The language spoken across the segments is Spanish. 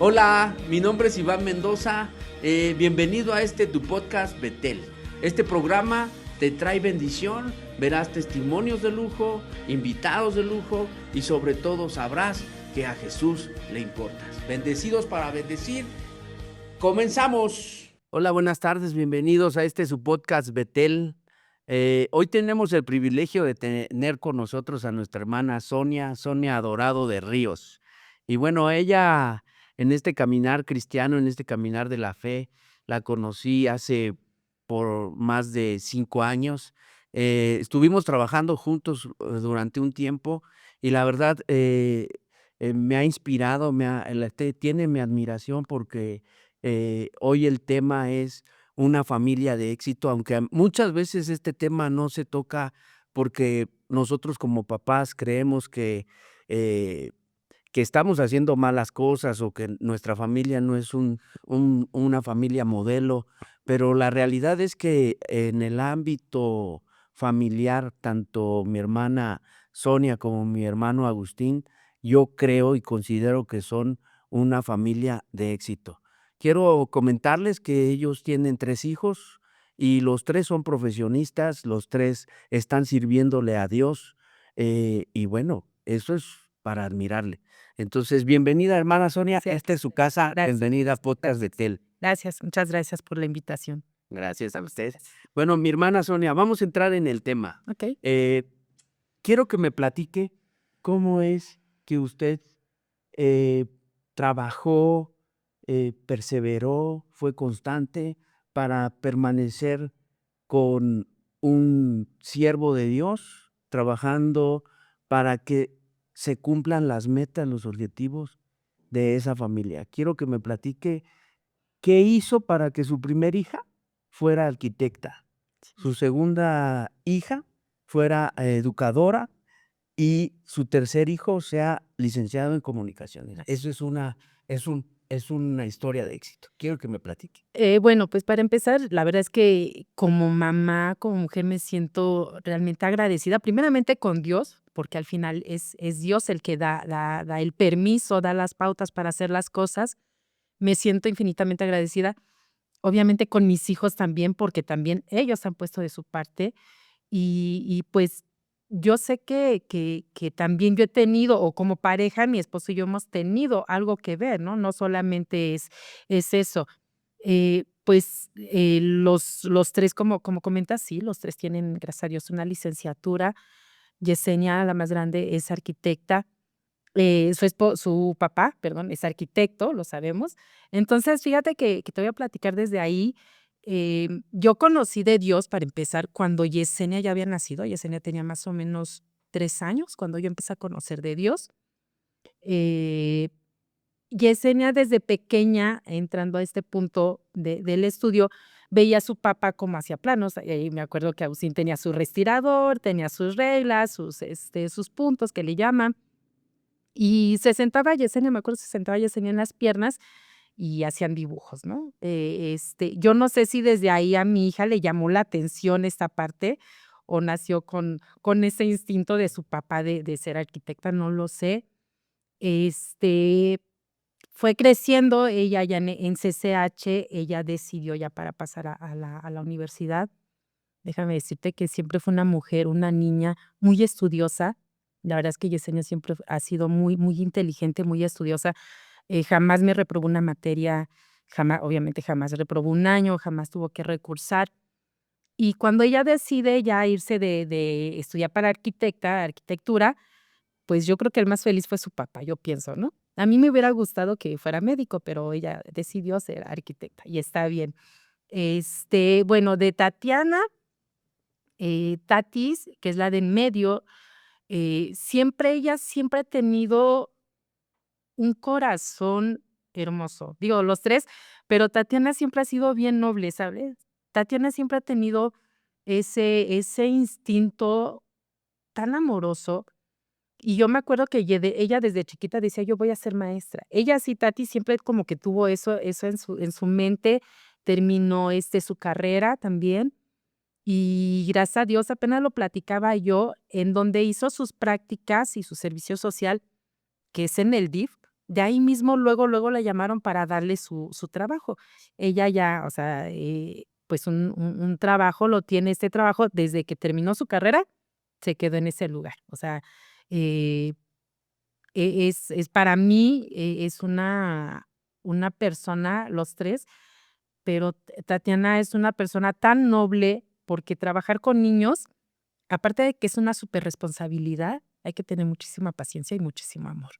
Hola, mi nombre es Iván Mendoza. Bienvenido a tu podcast Betel. Este programa te trae bendición, verás testimonios de lujo, invitados de lujo y sobre todo sabrás que a Jesús le importas. Bendecidos para bendecir. ¡Comenzamos! Hola, buenas tardes, bienvenidos a su podcast Betel. Hoy tenemos el privilegio de tener con nosotros a nuestra hermana Sonia Adorado de Ríos. Y bueno, ella en este caminar cristiano, en este caminar de la fe, la conocí hace por más de 5 años. Estuvimos trabajando juntos durante un tiempo y la verdad me ha inspirado, tiene mi admiración porque hoy el tema es una familia de éxito, aunque muchas veces este tema no se toca porque nosotros como papás creemos que estamos haciendo malas cosas o que nuestra familia no es una familia modelo, pero la realidad es que en el ámbito familiar, tanto mi hermana Sonia como mi hermano Agustín, yo creo y considero que son una familia de éxito. Quiero comentarles que ellos tienen 3 hijos y los 3 son profesionistas, los 3 están sirviéndole a Dios, y bueno, eso es para admirarle. Entonces, bienvenida, hermana Sonia, Sí, esta es su casa, gracias, bienvenida a Podcast gracias. Betel. Gracias, muchas gracias por la invitación. Gracias a usted. Bueno, mi hermana Sonia, vamos a entrar en el tema. Okey. Quiero que me platique cómo es que usted eh, trabajó, perseveró, fue constante para permanecer con un siervo de Dios, trabajando para que se cumplan las metas, los objetivos de esa familia. Quiero que me platique qué hizo para que su primer hija fuera arquitecta, su segunda hija fuera educadora y su tercer hijo sea licenciado en comunicaciones. Eso es una historia de éxito. Quiero que me platique. Bueno, pues, para empezar, la verdad es que como mamá, como mujer, me siento realmente agradecida, primeramente con Dios, porque al final es Dios el que da el permiso, da las pautas para hacer las cosas. Me siento infinitamente agradecida, obviamente, con mis hijos también, porque también ellos han puesto de su parte. Pues, yo sé que también yo he tenido, o como pareja, mi esposo y yo hemos tenido algo que ver, ¿no? No solamente es eso. Los 3, como comentas, sí, los 3 tienen, gracias a Dios, una licenciatura. Yesenia, la más grande, es arquitecta. Su papá, perdón, es arquitecto, lo sabemos. Entonces, fíjate que te voy a platicar desde ahí. Yo conocí de Dios, para empezar, cuando Yesenia ya había nacido. Yesenia tenía más o menos 3 años cuando yo empecé a conocer de Dios. Eh, Yesenia, desde pequeña, entrando a este punto del estudio, veía a su papá cómo hacía planos. Y me acuerdo que Agustín tenía su respirador, tenía sus reglas, sus puntos que le llaman. Y se sentaba Yesenia, me acuerdo, se sentaba Yesenia en las piernas y hacían dibujos, ¿no? Yo no sé si desde ahí a mi hija le llamó la atención esta parte o nació con ese instinto de su papá de ser arquitecta, no lo sé. Este, Fue creciendo, ella ya en CCH, ella decidió ya para pasar a la universidad. Déjame decirte que siempre fue una mujer, una niña muy estudiosa. La verdad es que Yesenia siempre ha sido muy, muy inteligente, muy estudiosa. Jamás me reprobó una materia, obviamente jamás reprobó un año, jamás tuvo que recursar. Y cuando ella decide ya irse de estudiar para arquitectura, pues yo creo que el más feliz fue su papá, yo pienso, ¿no? A mí me hubiera gustado que fuera médico, pero ella decidió ser arquitecta y está bien. Bueno, de Tatiana, Tatis, que es la de en medio, ella siempre ha tenido un corazón hermoso. Digo, los 3, pero Tatiana siempre ha sido bien noble, ¿sabes? Tatiana siempre ha tenido ese instinto tan amoroso, y yo me acuerdo que ella desde chiquita decía: "Yo voy a ser maestra". Ella sí, Tati, siempre como que tuvo eso en su mente, terminó, su carrera también, y gracias a Dios, apenas lo platicaba yo, en donde hizo sus prácticas y su servicio social, que es en el DIF. de ahí mismo luego la llamaron para darle su trabajo. Ella ya, o sea, pues un trabajo lo tiene, este trabajo desde que terminó su carrera, se quedó en ese lugar. O sea, eh, es para mí, es una persona, los 3, pero Tatiana es una persona tan noble, porque trabajar con niños, aparte de que es una superresponsabilidad, hay que tener muchísima paciencia y muchísimo amor.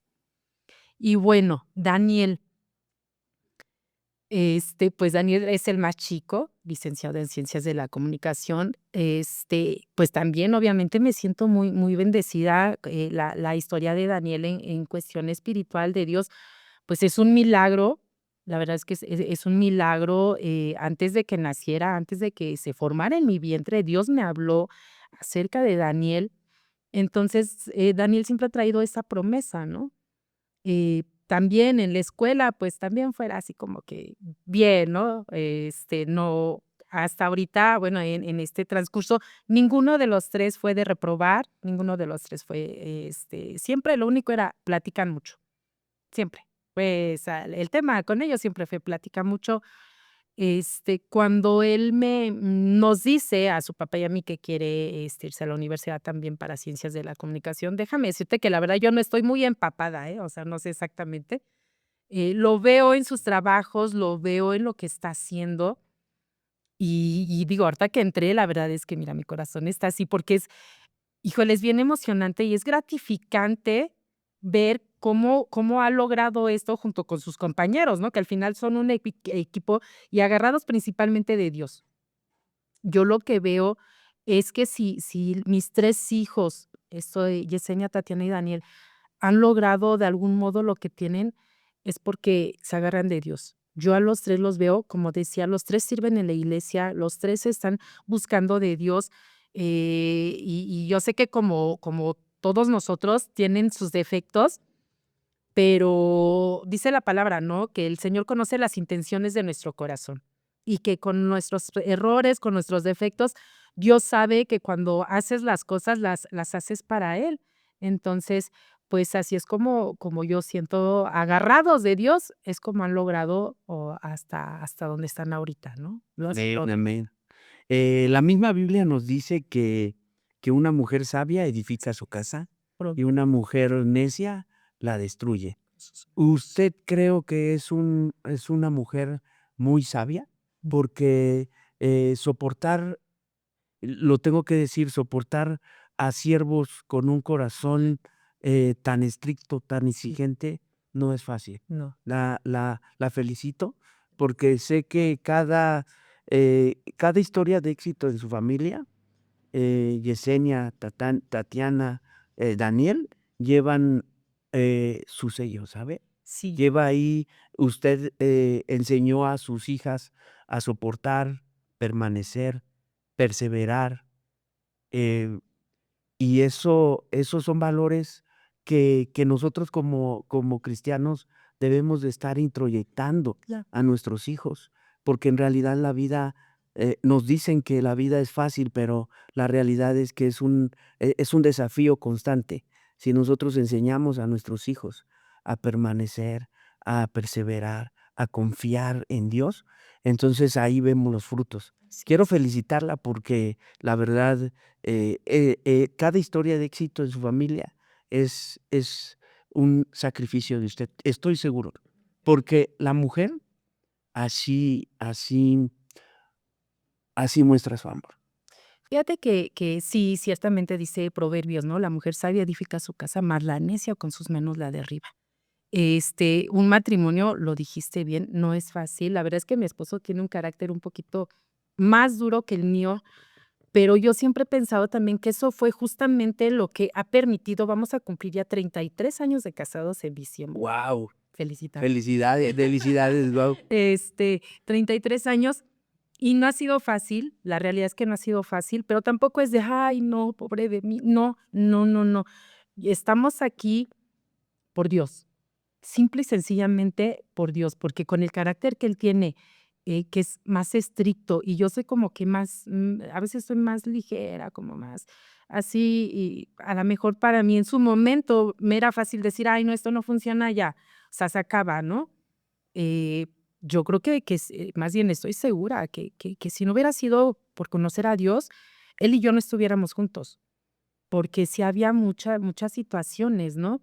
Y bueno, Daniel, pues Daniel es el más chico, licenciado en Ciencias de la Comunicación. Pues también obviamente me siento muy bendecida. La historia de Daniel en cuestión espiritual de Dios, pues es un milagro. La verdad es que es un milagro. Antes de que naciera, antes de que se formara en mi vientre, Dios me habló acerca de Daniel. Entonces, Daniel siempre ha traído esa promesa, ¿no? También en la escuela, pues, también fuera así como que bien, ¿no? No, hasta ahorita, bueno, en este transcurso, ninguno de los 3 fue de reprobar, ninguno de los 3 fue, siempre lo único era platican mucho, siempre. Pues, el tema con ellos siempre fue platican mucho. Cuando él nos dice a su papá y a mí que quiere, irse a la universidad también para Ciencias de la Comunicación, déjame decirte que la verdad yo no estoy muy empapada, ¿eh? O sea, no sé exactamente. Lo veo en sus trabajos, lo veo en lo que está haciendo, y digo, ahorita que entré, la verdad es que, mira, mi corazón está así, porque híjole, es bien emocionante y es gratificante ver cómo ha logrado esto junto con sus compañeros, ¿no? Que al final son un equipo y agarrados principalmente de Dios. Yo lo que veo es que si mis 3 hijos, Yesenia, Tatiana y Daniel, han logrado de algún modo lo que tienen, es porque se agarran de Dios. Yo a los 3 los veo, como decía, los 3 sirven en la iglesia, los 3 están buscando de Dios, y yo sé que como todos nosotros tienen sus defectos, pero dice la palabra, ¿no? Que el Señor conoce las intenciones de nuestro corazón y que con nuestros errores, con nuestros defectos, Dios sabe que cuando haces las cosas, las haces para Él. Entonces, pues así es como yo siento agarrados de Dios, es como han logrado o hasta donde están ahorita, ¿no? Amén, amén. La misma Biblia nos dice que una mujer sabia edifica su casa y una mujer necia la destruye. ¿Usted creo que es una mujer muy sabia? Porque, soportar, lo tengo que decir, soportar a siervos con un corazón, tan estricto, tan Sí, exigente, no es fácil. no. La felicito porque sé que cada historia de éxito en su familia, Yesenia, Tatiana, Daniel, llevan, su sello, ¿sabe? Sí, Lleva ahí usted, enseñó a sus hijas a soportar, permanecer, perseverar, eh, y esos son valores que nosotros como cristianos debemos de estar introyectando claro. a nuestros hijos, porque en realidad la vida, nos dicen que la vida es fácil, pero la realidad es que es un desafío constante. Si nosotros enseñamos a nuestros hijos a permanecer, a perseverar, a confiar en Dios, entonces ahí vemos los frutos. Sí, Quiero felicitarla porque la verdad cada historia de éxito en su familia es un sacrificio de usted, estoy seguro, porque la mujer así así muestra su amor. fíjate que sí, ciertamente dice Proverbios, ¿no? La mujer sabia edifica su casa, mas la necia con sus manos la derriba. Un matrimonio, lo dijiste bien, no es fácil. La verdad es que mi esposo tiene un carácter un poquito más duro que el mío, pero yo siempre he pensado también que eso fue justamente lo que ha permitido, vamos a cumplir ya 33 años de casados en diciembre. Wow, Felicidades. felicidades, guau. 33 años y no ha sido fácil, la realidad es que no ha sido fácil, pero tampoco es de: "Ay, no, pobre de mí". No, no, no, no. Y estamos aquí por Dios, simple y sencillamente por Dios, porque con el carácter que él tiene, que es más estricto y yo soy como que más, a veces soy más ligera, como más así, y a la mejor para mí en su momento me era fácil decir: "Ay, no, esto no funciona ya". sea, se acaba, ¿no? Eh, yo creo más bien estoy segura que si no hubiera sido por conocer a Dios, él y yo no estuviéramos juntos, porque sí había muchas situaciones, ¿no?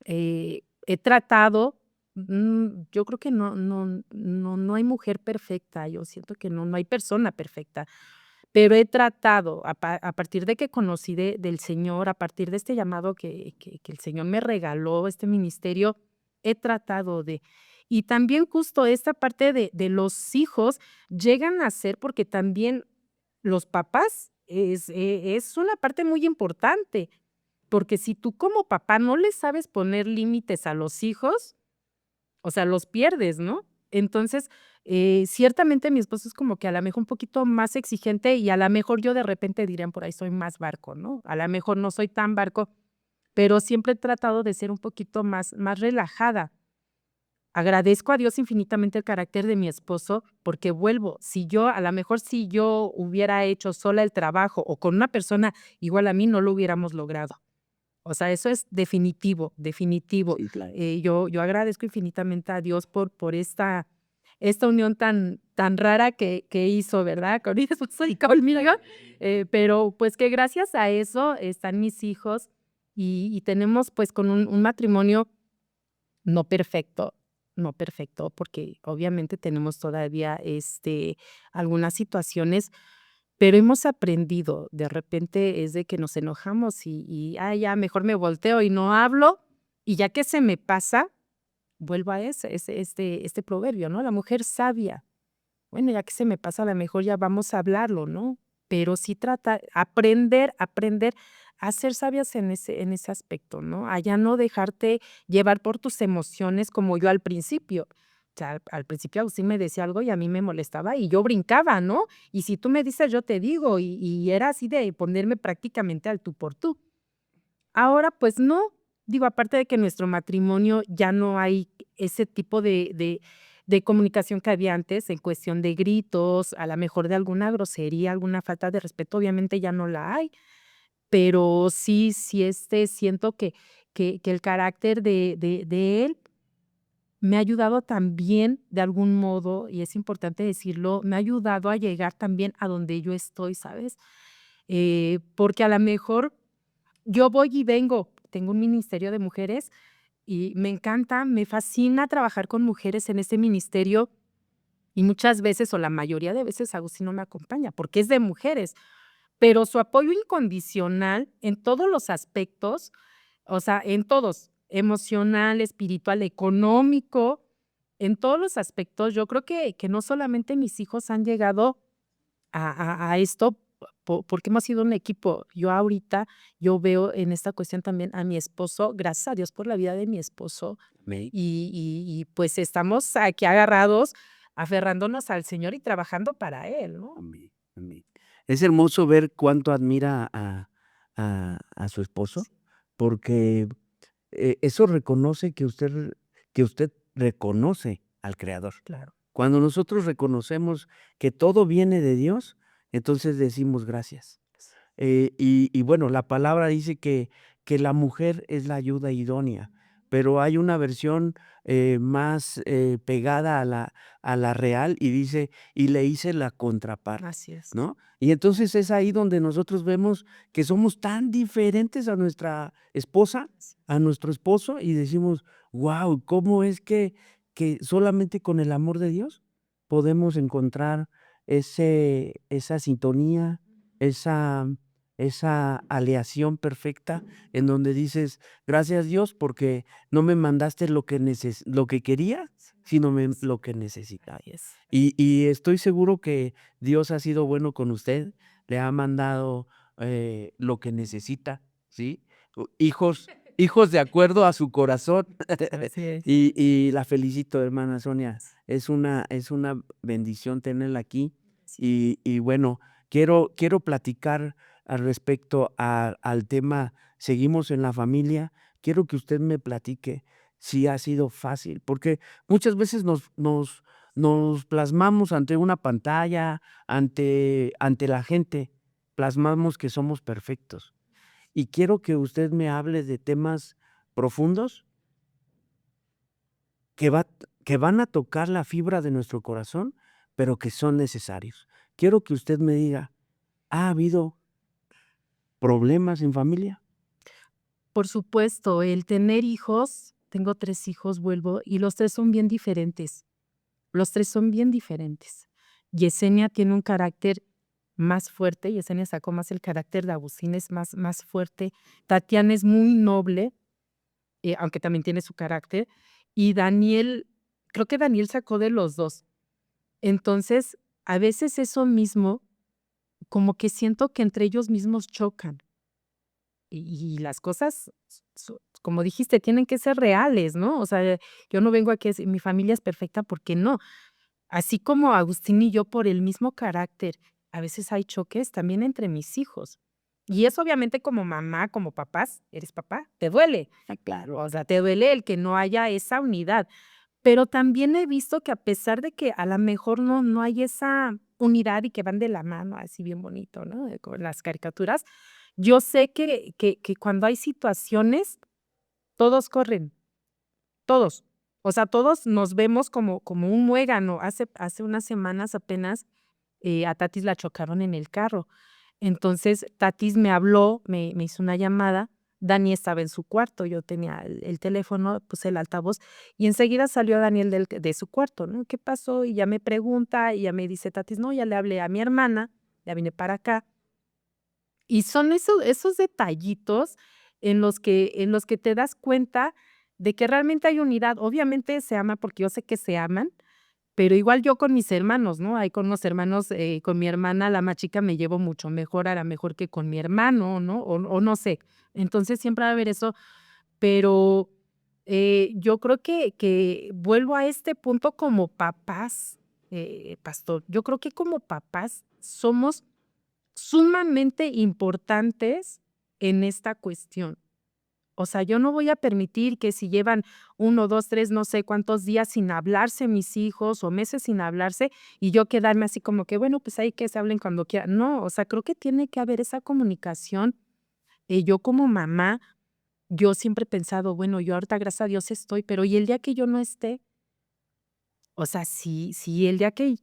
He tratado, yo creo que no hay mujer perfecta, yo siento que no hay persona perfecta, pero he tratado, a partir de que conocí del Señor, a partir de este llamado que el Señor me regaló, este ministerio, he tratado de. Y también justo esta parte de los hijos llegan a ser porque también los papás es una parte muy importante, porque si tú como papá no le sabes poner límites a los hijos, o sea, los pierdes, ¿no? Entonces, ciertamente mi esposo es como que a la mejor un poquito más exigente y a la mejor yo de repente dirían por ahí soy más barco, ¿no? A la mejor no soy tan barco, pero siempre he tratado de ser un poquito más relajada. Agradezco a Dios infinitamente el carácter de mi esposo, porque vuelvo, a la mejor si yo hubiera hecho sola el trabajo o con una persona igual a mí, no lo hubiéramos logrado. O sea, eso es definitivo, definitivo. Sí, claro. Yo agradezco infinitamente a Dios por esta unión tan rara que hizo, ¿verdad? Con mi esposo y conmigo, pero, pues, que gracias a eso están mis hijos y tenemos, pues, con un matrimonio no perfecto, no perfecto, porque obviamente tenemos todavía, algunas situaciones, pero hemos aprendido, de repente es de que nos enojamos ya mejor me volteo y no hablo, y ya que se me pasa, vuelvo a este proverbio, ¿no? La mujer sabia. Bueno, ya que se me pasa, a lo mejor ya vamos a hablarlo, ¿no? Pero sí aprender a ser sabias en ese aspecto, ¿no? A ya no dejarte llevar por tus emociones como yo al principio. O sea, al principio Agustín me decía algo y a mí me molestaba y yo brincaba, ¿no? Y si tú me dices, yo te digo, y era así de ponerme prácticamente al tú por tú. Ahora, pues no. Digo, aparte de que en nuestro matrimonio ya no hay ese tipo de comunicación que había antes en cuestión de gritos, a la mejor de alguna grosería, alguna falta de respeto, obviamente ya no la hay, pero sí, siento que el carácter de él me ha ayudado también, de algún modo, y es importante decirlo, me ha ayudado a llegar también a donde yo estoy, ¿sabes? Porque a la mejor yo voy y vengo, tengo un ministerio de mujeres y me encanta, me fascina trabajar con mujeres en este ministerio y muchas veces, o la mayoría de veces, Agustín no me acompaña porque es de mujeres, pero su apoyo incondicional en todos los aspectos, o sea, en todos, emocional, espiritual, económico, en todos los aspectos, yo creo que no solamente mis hijos han llegado a esto, porque hemos sido un equipo. Yo veo en esta cuestión también a mi esposo, gracias a Dios por la vida de mi esposo, Amén. pues estamos aquí agarrados, aferrándonos al Señor y trabajando para Él, ¿no? Amén, amén. Es hermoso ver cuánto admira a su esposo, Sí, porque, eso reconoce que usted reconoce al Creador. claro. Cuando nosotros reconocemos que todo viene de Dios, entonces decimos gracias. Y bueno, la palabra dice que la mujer es la ayuda idónea, pero hay una versión, más, pegada a la real y dice: "Y le hice la contraparte", Así es. ¿no? Y entonces es ahí donde nosotros vemos que somos tan diferentes a nuestra esposa, a nuestro esposo, y decimos: "Guau, ¿cómo es que solamente con el amor de Dios podemos encontrar esa sintonía, esa aleación perfecta en donde dices: "Gracias, Dios, porque no me mandaste lo que quería, sino lo que necesitaba". Así es. Y estoy seguro que Dios ha sido bueno con usted, le ha mandado, lo que necesita, ¿sí? Hijos de acuerdo a su corazón. Así es. Y la felicito, hermana Sonia. Es una bendición tenerla aquí. Y bueno, quiero platicar al respecto al tema, seguimos en la familia. Quiero que usted me platique si ha sido fácil, porque muchas veces nos plasmamos ante una pantalla, ante la gente, plasmamos que somos perfectos. Y quiero que usted me hable de temas profundos que van a tocar la fibra de nuestro corazón, pero que son necesarios. Quiero que usted me diga, ¿ha habido problemas en familia? Por supuesto, el tener hijos, tengo 3 hijos, vuelvo, y los 3 son bien diferentes. Los 3 son bien diferentes. Yesenia tiene un carácter más fuerte, Yesenia sacó más el carácter de Agustín, es más fuerte. Tatiana es muy noble, aunque también tiene su carácter. Y Daniel, creo que Daniel sacó de los 2. Entonces, a veces eso mismo, como que siento que entre ellos mismos chocan. Y las cosas, como dijiste, tienen que ser reales, ¿no? O sea, yo no vengo aquí a decir, mi familia es perfecta, porque no. Así como Agustín y yo, por el mismo carácter, a veces hay choques también entre mis hijos. Y eso obviamente como mamá, como papás, eres papá, te duele. Claro. O sea, te duele el que no haya esa unidad. Pero también he visto que a pesar de que a la mejor no hay esa unidad y que van de la mano, así bien bonito, ¿no? Con las caricaturas, yo sé que cuando hay situaciones, todos corren, todos. O sea, todos nos vemos como un muégano. Hace unas semanas apenas, a Tatis la chocaron en el carro. Entonces, Tatis me habló, me hizo una llamada, Dani estaba en su cuarto, yo tenía el teléfono, puse el altavoz, y enseguida salió Daniel de su cuarto, ¿no? ¿Qué pasó? Y ya me pregunta, y ya me dice Tatis: "No, ya le hablé a mi hermana, ya vine para acá". Y son esos detallitos en los que te das cuenta de que realmente hay unidad. Obviamente se ama porque yo sé que se aman, pero igual yo con mis hermanos, ¿no? Hay con unos hermanos, con mi hermana, la más chica, me llevo mucho mejor, a la mejor que con mi hermano, ¿no? O no sé. Entonces, siempre va a haber eso, pero, yo creo que vuelvo a este punto como papás, pastor. Yo creo que como papás somos sumamente importantes en esta cuestión. O sea, yo no voy a permitir que si llevan 1, 2, 3, no sé cuántos días sin hablarse mis hijos o meses sin hablarse y yo quedarme así como que, bueno, pues ahí que se hablen cuando quieran. No, o sea, creo que tiene que haber esa comunicación. Yo como mamá, yo siempre he pensado, bueno, yo ahorita gracias a Dios estoy, pero ¿y el día que yo no esté? O sea, si el día que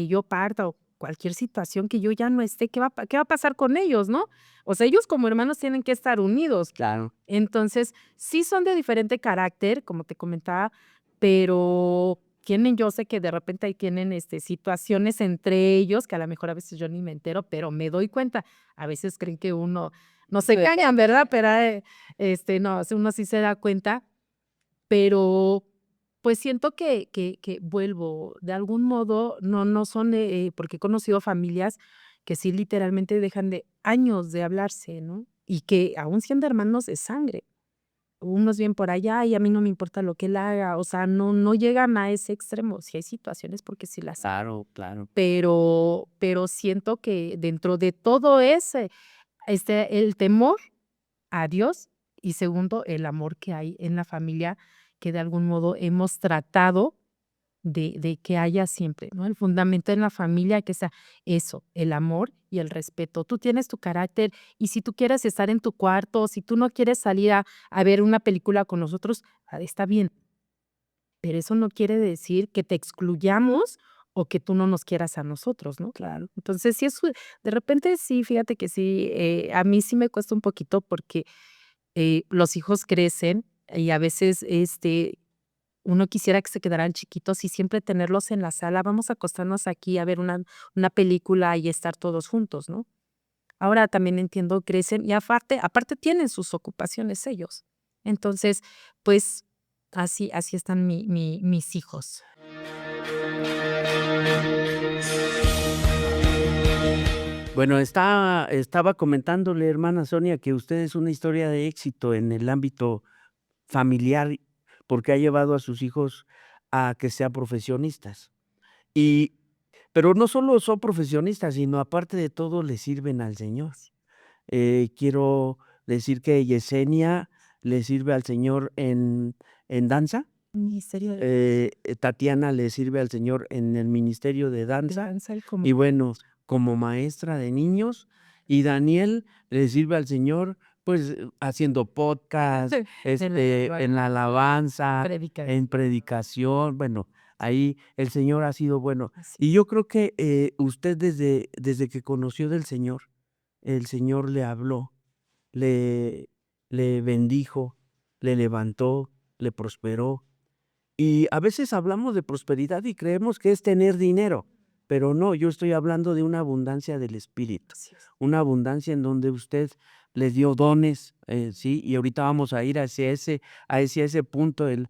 yo parta o cualquier situación que yo ya no esté, ¿qué va a pasar con ellos, no? O sea, ellos como hermanos tienen que estar unidos. Claro. Entonces, sí son de diferente carácter, como te comentaba, pero yo sé que de repente ahí tienen, situaciones entre ellos, que a lo mejor a veces yo ni me entero, pero me doy cuenta. A veces creen que uno no se callan, ¿verdad? Pero, no, uno sí se da cuenta, pero, pues, siento que vuelvo, de algún modo, no son, porque he conocido familias que sí literalmente dejan de años de hablarse, ¿no? Y que aún siendo hermanos de sangre, unos bien por allá y a mí no me importa lo que él haga, o sea, no llegan a ese extremo. Sí hay situaciones porque sí las hay, Claro, claro. pero siento que dentro de todo ese, el temor a Dios y segundo, el amor que hay en la familia, que de algún modo hemos tratado de que haya siempre, ¿no? El fundamento en la familia, que sea eso, el amor y el respeto. Tú tienes tu carácter y si tú quieres estar en tu cuarto, si tú no quieres salir a ver una película con nosotros, está bien, pero eso no quiere decir que te excluyamos o que tú no nos quieras a nosotros, ¿no? Claro. Entonces, sí es de repente sí, fíjate que sí, a mí sí me cuesta un poquito porque los hijos crecen y a veces, uno quisiera que se quedaran chiquitos y siempre tenerlos en la sala, vamos a acostarnos aquí a ver una película y estar todos juntos, ¿no? Ahora también entiendo, crecen y aparte tienen sus ocupaciones ellos. Entonces, pues, así están mis hijos. Bueno, estaba comentándole, hermana Sonia, que usted es una historia de éxito en el ámbito familiar, porque ha llevado a sus hijos a que sean profesionistas. Y pero no solo son profesionistas, sino aparte de todo le sirven al Señor. Quiero decir que Yesenia le sirve al Señor en danza, Ministerio Tatiana le sirve al Señor en el ministerio de de danza, danza y como y bueno, como maestra de niños, y Daniel le sirve al Señor, pues, haciendo podcast, En la en la alabanza, predica. en predicación, bueno, ahí el Señor ha sido bueno. Así. Y yo creo que, usted desde que conoció del Señor, el Señor le habló, le le bendijo, le levantó, le prosperó. Y a veces hablamos de prosperidad y creemos que es tener dinero, pero no, yo estoy hablando de una abundancia del espíritu, Así es. una abundancia en donde usted le dio dones, ¿sí? Y ahorita vamos a ir hacia ese punto, el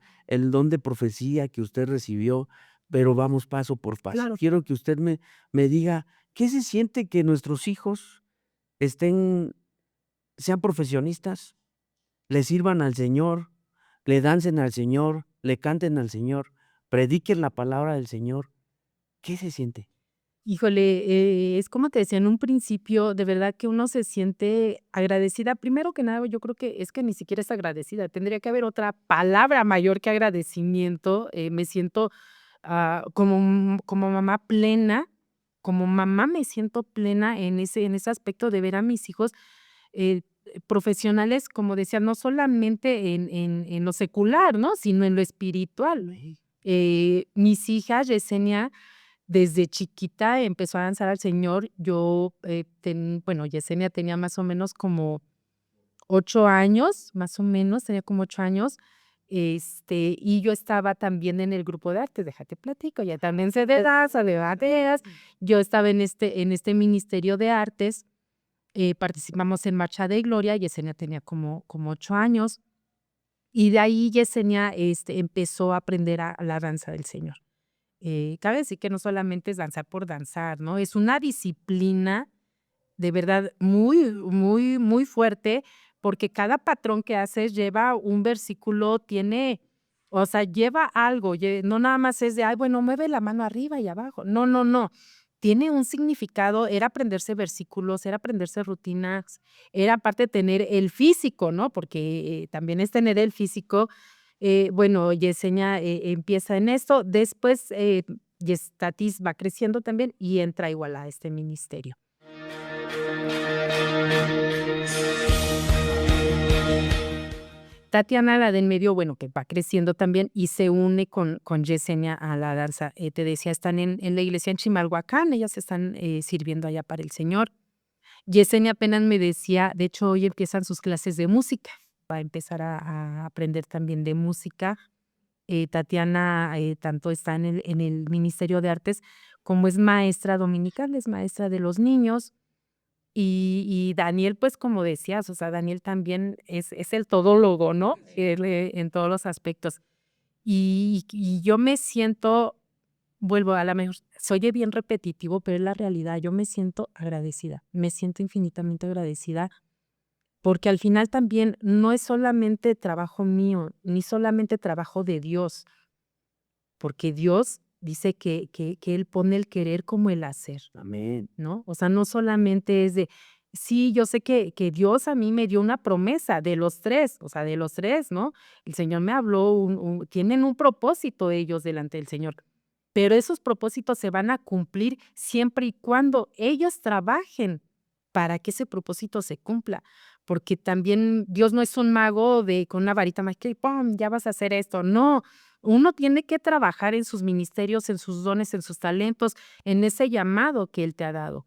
don de profecía que usted recibió, pero vamos paso por paso. Claro. Quiero que usted me diga, ¿qué se siente que nuestros hijos estén sean profesionistas, le sirvan al Señor, le dancen al Señor, le canten al Señor, prediquen la palabra del Señor? ¿Qué se siente? Híjole, es como te decía en un principio, de verdad que uno se siente agradecida. Primero que nada, yo creo que es que ni siquiera es agradecida, tendría que haber otra palabra mayor que agradecimiento. Me siento, como mamá plena, como mamá me siento plena en ese aspecto de ver a mis hijos, profesionales, como decía, no solamente en lo secular, ¿no?, sino en lo espiritual. Sí. Mis hijas, Yesenia, desde chiquita empezó a danzar al Señor. Yo, bueno, Yesenia tenía más o menos como 8 años, más o menos, tenía como 8 años, y yo estaba también en el grupo de arte, déjate platico, ya también sé de danza, de bateas. Yo estaba en este ministerio de artes, participamos en Marcha de Gloria. Yesenia tenía como 8 años, y de ahí Yesenia, empezó a aprender a la danza del Señor. Cabe decir que no solamente es danzar por danzar, ¿no? Es una disciplina de verdad muy, muy, muy fuerte, porque cada patrón que haces lleva un versículo, tiene, o sea, lleva algo, no nada más es de, ay, bueno, mueve la mano arriba y abajo. No, no, no. Tiene un significado, era aprenderse versículos, era aprenderse rutinas, era aparte tener el físico, ¿no? Porque también es tener el físico. Bueno, Yesenia empieza en esto, después Yestatis va creciendo también y entra igual a este ministerio. Tatiana, la de en medio, bueno, que va creciendo también y se une con Yesenia a la danza. Te decía, están en la iglesia en Chimalhuacán, ellas están sirviendo allá para el Señor. Yesenia apenas me decía, de hecho, hoy empiezan sus clases de música, va a empezar a aprender también de música. Tatiana, tanto está en el Ministerio de Artes, como es maestra dominical, es maestra de los niños. Y Daniel, pues, como decías, o sea, Daniel también es el todólogo, ¿no? Él, en todos los aspectos. Y yo me siento, vuelvo, a la mejor se oye bien repetitivo, pero es la realidad, yo me siento agradecida, me siento infinitamente agradecida, porque al final también no es solamente trabajo mío, ni solamente trabajo de Dios, porque Dios dice que Él pone el querer como el hacer. Amén. ¿No? O sea, no solamente es de, sí, yo sé que Dios a mí me dio una promesa de los 3, o sea, de los 3, ¿no? El Señor me habló, tienen un propósito ellos delante del Señor, pero esos propósitos se van a cumplir siempre y cuando ellos trabajen para que ese propósito se cumpla, porque también Dios no es un mago de con una varita mágica y ¡pum!, ya vas a hacer esto. No, uno tiene que trabajar en sus ministerios, en sus dones, en sus talentos, en ese llamado que Él te ha dado.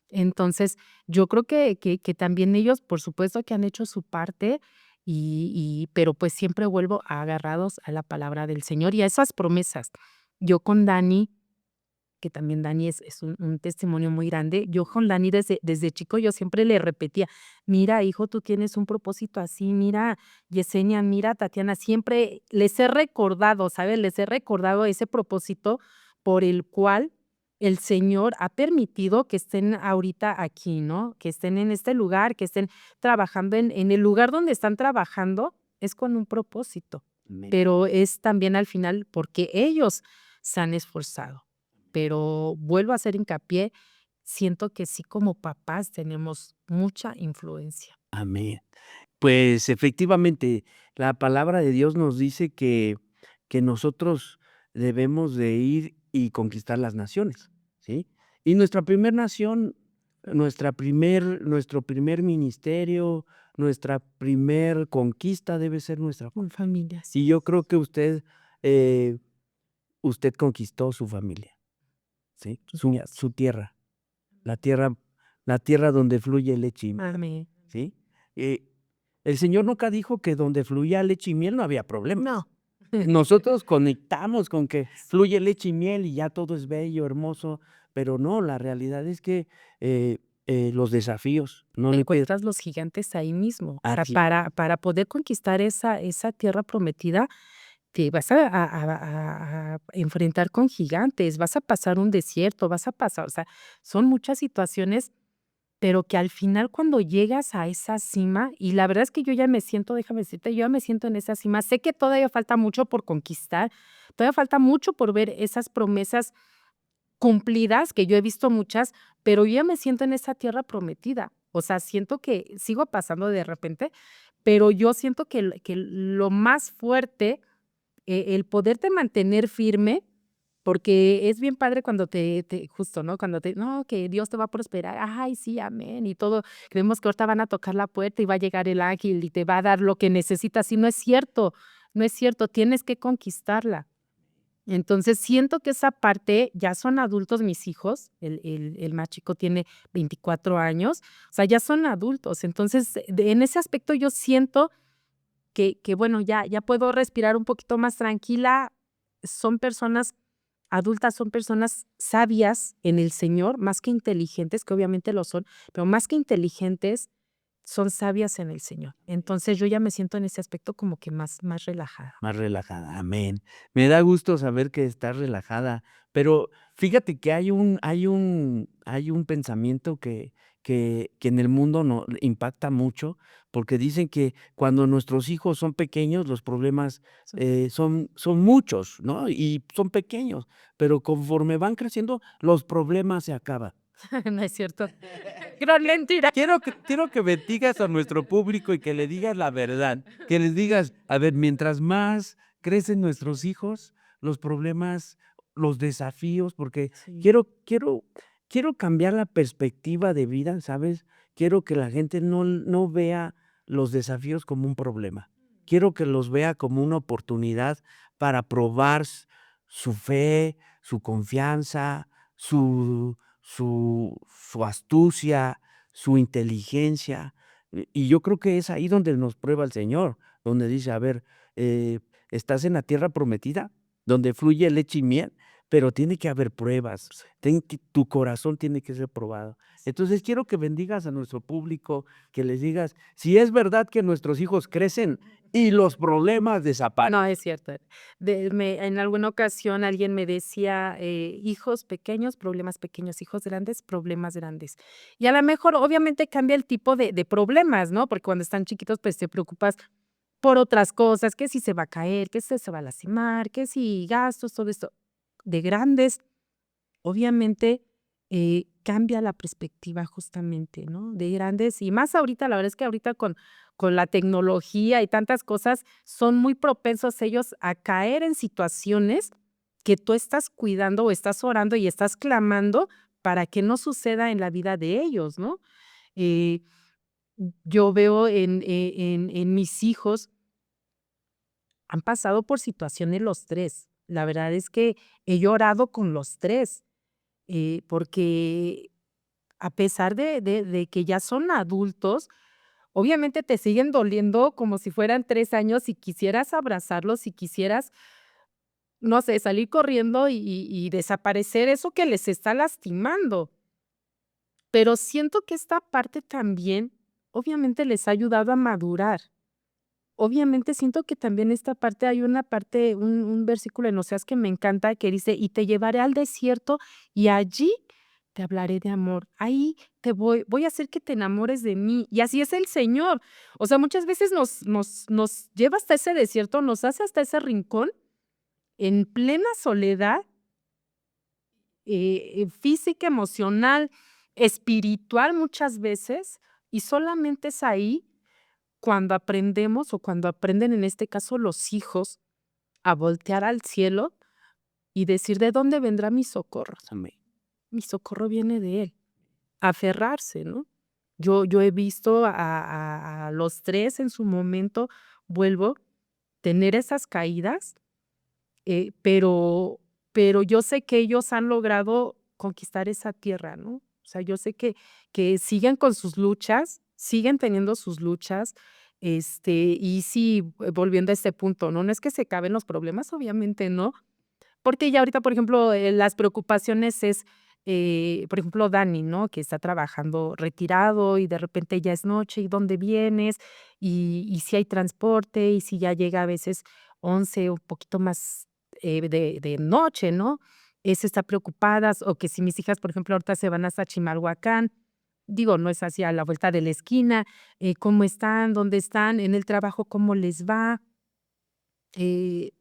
Entonces, yo creo que también ellos, por supuesto que han hecho su parte, pero pues siempre vuelvo agarrados a la palabra del Señor y a esas promesas. Yo con Dani, que también Dani es un testimonio muy grande. Yo con Dani desde chico yo siempre le repetía, mira, hijo, tú tienes un propósito así, mira, Yesenia, mira, Tatiana, siempre les he recordado, ¿sabes? Les he recordado ese propósito por el cual el Señor ha permitido que estén ahorita aquí, ¿no? Que estén en este lugar, que estén trabajando en el lugar donde están trabajando, es con un propósito, Amén. pero es también al final porque ellos se han esforzado. Pero vuelvo a hacer hincapié, siento que sí, como papás tenemos mucha influencia. Amén. Pues, efectivamente, la palabra de Dios nos dice que nosotros debemos de ir y conquistar las naciones, ¿sí? Y nuestra primer nación nuestro primer ministerio, nuestra primer conquista debe ser nuestra con familia. familia, Y yo creo que usted conquistó su familia, ¿sí? Su tierra, la tierra la tierra donde fluye leche y miel, amén. ¿sí? El Señor nunca dijo que donde fluía leche y miel no había problemas. No. Nosotros conectamos con que fluye leche y miel y ya todo es bello, hermoso, pero no, la realidad es que, los desafíos no le qued Encuentras los gigantes ahí mismo. así Para poder conquistar esa tierra prometida, te vas a enfrentar con gigantes, vas a pasar un desierto, vas a pasar, o sea, son muchas situaciones, pero que al final cuando llegas a esa cima, y la verdad es que yo ya me siento, déjame decirte, yo ya me siento en esa cima, sé que todavía falta mucho por conquistar, todavía falta mucho por ver esas promesas cumplidas, que yo he visto muchas, pero yo ya me siento en esa tierra prometida. O sea, siento que sigo pasando de repente, pero yo siento que lo más fuerte, el poderte mantener firme, porque es bien padre cuando justo, ¿no? Cuando no, que Dios te va a prosperar, ay, sí, amén, y todo. Creemos que ahorita van a tocar la puerta y va a llegar el ángel y te va a dar lo que necesitas, y no es cierto, no es cierto, tienes que conquistarla. Entonces, siento que esa parte ya son adultos mis hijos, el más chico tiene 24 años, o sea, ya son adultos. Entonces, en ese aspecto yo siento que bueno, ya puedo respirar un poquito más tranquila. Son personas adultas, son personas sabias en el Señor, más que inteligentes, que obviamente lo son, pero más que inteligentes, son sabias en el Señor. Entonces, yo ya me siento en ese aspecto como que más relajada. más relajada, amén. Me da gusto saber que estás relajada, pero fíjate que hay un pensamiento que en el mundo no impacta mucho, porque dicen que cuando nuestros hijos son pequeños, los problemas, son muchos, ¿no? Y son pequeños, pero conforme van creciendo, los problemas se acaban. No es cierto. Gran mentira. Quiero que bendigas a nuestro público y que le digas la verdad, que les digas, a ver, mientras más crecen nuestros hijos, los problemas, los desafíos, porque Sí. quiero cambiar la perspectiva de vida, ¿sabes? Quiero que la gente no vea los desafíos como un problema. Quiero que los vea como una oportunidad para probar su fe, su confianza, su astucia, su inteligencia. Y yo creo que es ahí donde nos prueba el Señor, donde dice, a ver, estás en la tierra prometida, donde fluye leche y miel, pero tiene que haber pruebas, tu corazón tiene que ser probado. Entonces quiero que bendigas a nuestro público, que les digas, si es verdad que nuestros hijos crecen y los problemas desaparecen. No, es cierto. En alguna ocasión alguien me decía, hijos pequeños, problemas pequeños, hijos grandes, problemas grandes. Y a lo mejor, obviamente, cambia el tipo de problemas, ¿no? Porque cuando están chiquitos, pues te preocupas por otras cosas, que si se va a caer, que si se va a lastimar, que si gastos, todo esto. De grandes, obviamente, cambia la perspectiva justamente, ¿no? De grandes, y más ahorita, la verdad es que ahorita con la tecnología y tantas cosas, son muy propensos ellos a caer en situaciones que tú estás cuidando o estás orando y estás clamando para que no suceda en la vida de ellos, ¿no? Eh, yo veo en mis hijos, han pasado por situaciones los 3. La verdad es que he llorado con los 3, porque a pesar de que ya son adultos, obviamente te siguen doliendo como si fueran 3 años y quisieras abrazarlos y quisieras, no sé, salir corriendo y desaparecer eso que les está lastimando. Pero siento que esta parte también, obviamente, les ha ayudado a madurar. Obviamente, siento que también esta parte hay una parte, un versículo en Oseas que me encanta, que dice: "Y te llevaré al desierto, y allí te hablaré de amor. Ahí voy a hacer que te enamores de mí". Y así es el Señor. O sea, muchas veces nos lleva hasta ese desierto, nos hace hasta ese rincón, en plena soledad, física, emocional, espiritual, muchas veces, y solamente es ahí cuando aprendemos, o cuando aprenden, en este caso, los hijos, a voltear al cielo y decir: "¿De dónde vendrá mi socorro? Amén. Mi socorro viene de Él". aferrarse, ¿no? Yo he visto a los 3 en su momento, vuelvo, tener esas caídas, pero yo sé que ellos han logrado conquistar esa tierra, ¿no? O sea, yo sé que siguen con sus luchas, siguen teniendo sus luchas, y sí, volviendo a este punto, ¿no? No es que se acaben los problemas, obviamente no, porque ya ahorita, por ejemplo, las preocupaciones es, por ejemplo, Dani, ¿no? Que está trabajando retirado y de repente ya es noche, ¿y dónde vienes? Y si hay transporte, y si ya llega a veces 11 o un poquito más, de noche, ¿no? Es está preocupadas, o que si mis hijas, por ejemplo, ahorita se van hasta Chimalhuacán, digo, no es así a la vuelta de la esquina, ¿cómo están? ¿Dónde están? En el trabajo, ¿cómo les va?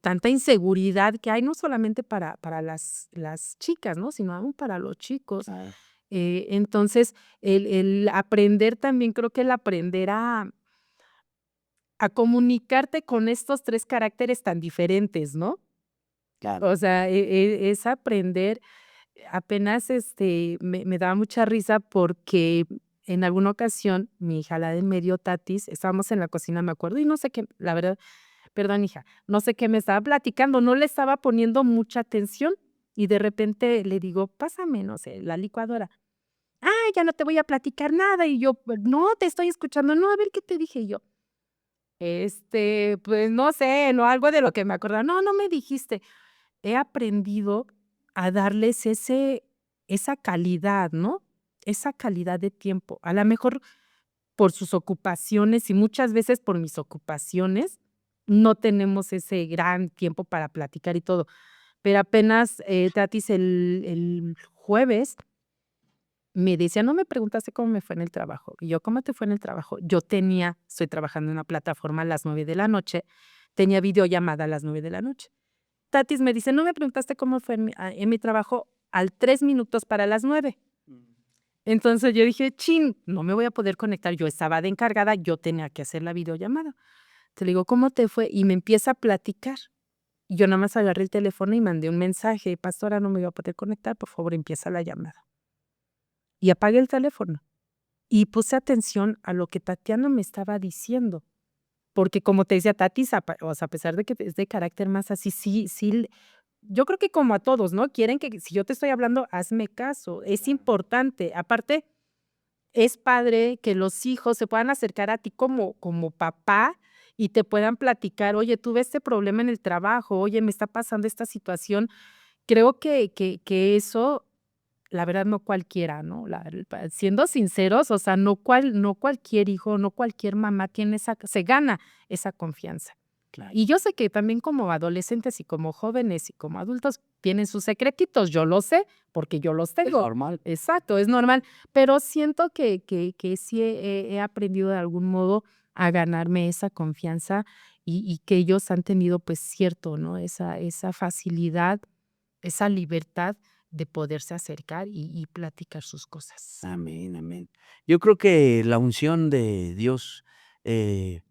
Tanta inseguridad que hay, no solamente para las chicas, ¿no? Sino aún para los chicos. Claro. Entonces, el aprender también, creo que el aprender a comunicarte con estos 3 caracteres tan diferentes, ¿no? Claro. O sea, es aprender, apenas, me daba mucha risa porque en alguna ocasión mi hija, la de medio, Tatis, estábamos en la cocina, me acuerdo, y no sé qué, la verdad. Perdón, hija, no sé qué me estaba platicando, no le estaba poniendo mucha atención y de repente le digo: "Pásame, no sé, la licuadora". "Ah, ya no te voy a platicar nada", y yo: "Pues no, te estoy escuchando". "No, a ver, ¿qué te dije?". Y yo: pues no sé, no, algo de lo que me acordaba". "No, no me dijiste". He aprendido a darles esa calidad, ¿no? Esa calidad de tiempo. A la mejor por sus ocupaciones y muchas veces por mis ocupaciones, no tenemos ese gran tiempo para platicar y todo. Pero apenas, Tatis el jueves me decía: "No me preguntaste cómo me fue en el trabajo". Y yo: "¿Cómo te fue en el trabajo?". Estoy trabajando en una plataforma a las 9 de la noche, tenía videollamada a las 9 de la noche. Tatis me dice: "No me preguntaste cómo fue en mi trabajo", al 3 minutos para las 9. Entonces yo dije: "Chin, no me voy a poder conectar". Yo estaba de encargada, yo tenía que hacer la videollamada. Te le digo: "¿Cómo te fue?". Y me empieza a platicar. Y yo nada más agarré el teléfono y mandé un mensaje: "Pastora, no me voy a poder conectar, por favor, empieza la llamada". Y apagué el teléfono. Y puse atención a lo que Tatiana me estaba diciendo. Porque como te decía Tati, o sea, a pesar de que es de carácter más así, sí, yo creo que como a todos, ¿no? Quieren que si yo te estoy hablando, hazme caso. Es importante. Aparte, es padre que los hijos se puedan acercar a ti como papá y te puedan platicar: "Oye, tuve este problema en el trabajo, oye, me está pasando esta situación". Creo que eso, la verdad, no cualquiera, ¿no? Siendo sinceros, o sea, no cualquier hijo, no cualquier mamá tiene se gana esa confianza. Claro. Y yo sé que también como adolescentes y como jóvenes y como adultos tienen sus secretitos, yo lo sé, porque yo los Es tengo. normal. Exacto, es normal, pero siento que sí he aprendido de algún modo a ganarme esa confianza y que ellos han tenido, pues, cierto, ¿no? Esa facilidad, esa libertad de poderse acercar y platicar sus cosas. Amén, amén. Yo creo que la unción de Dios, eh,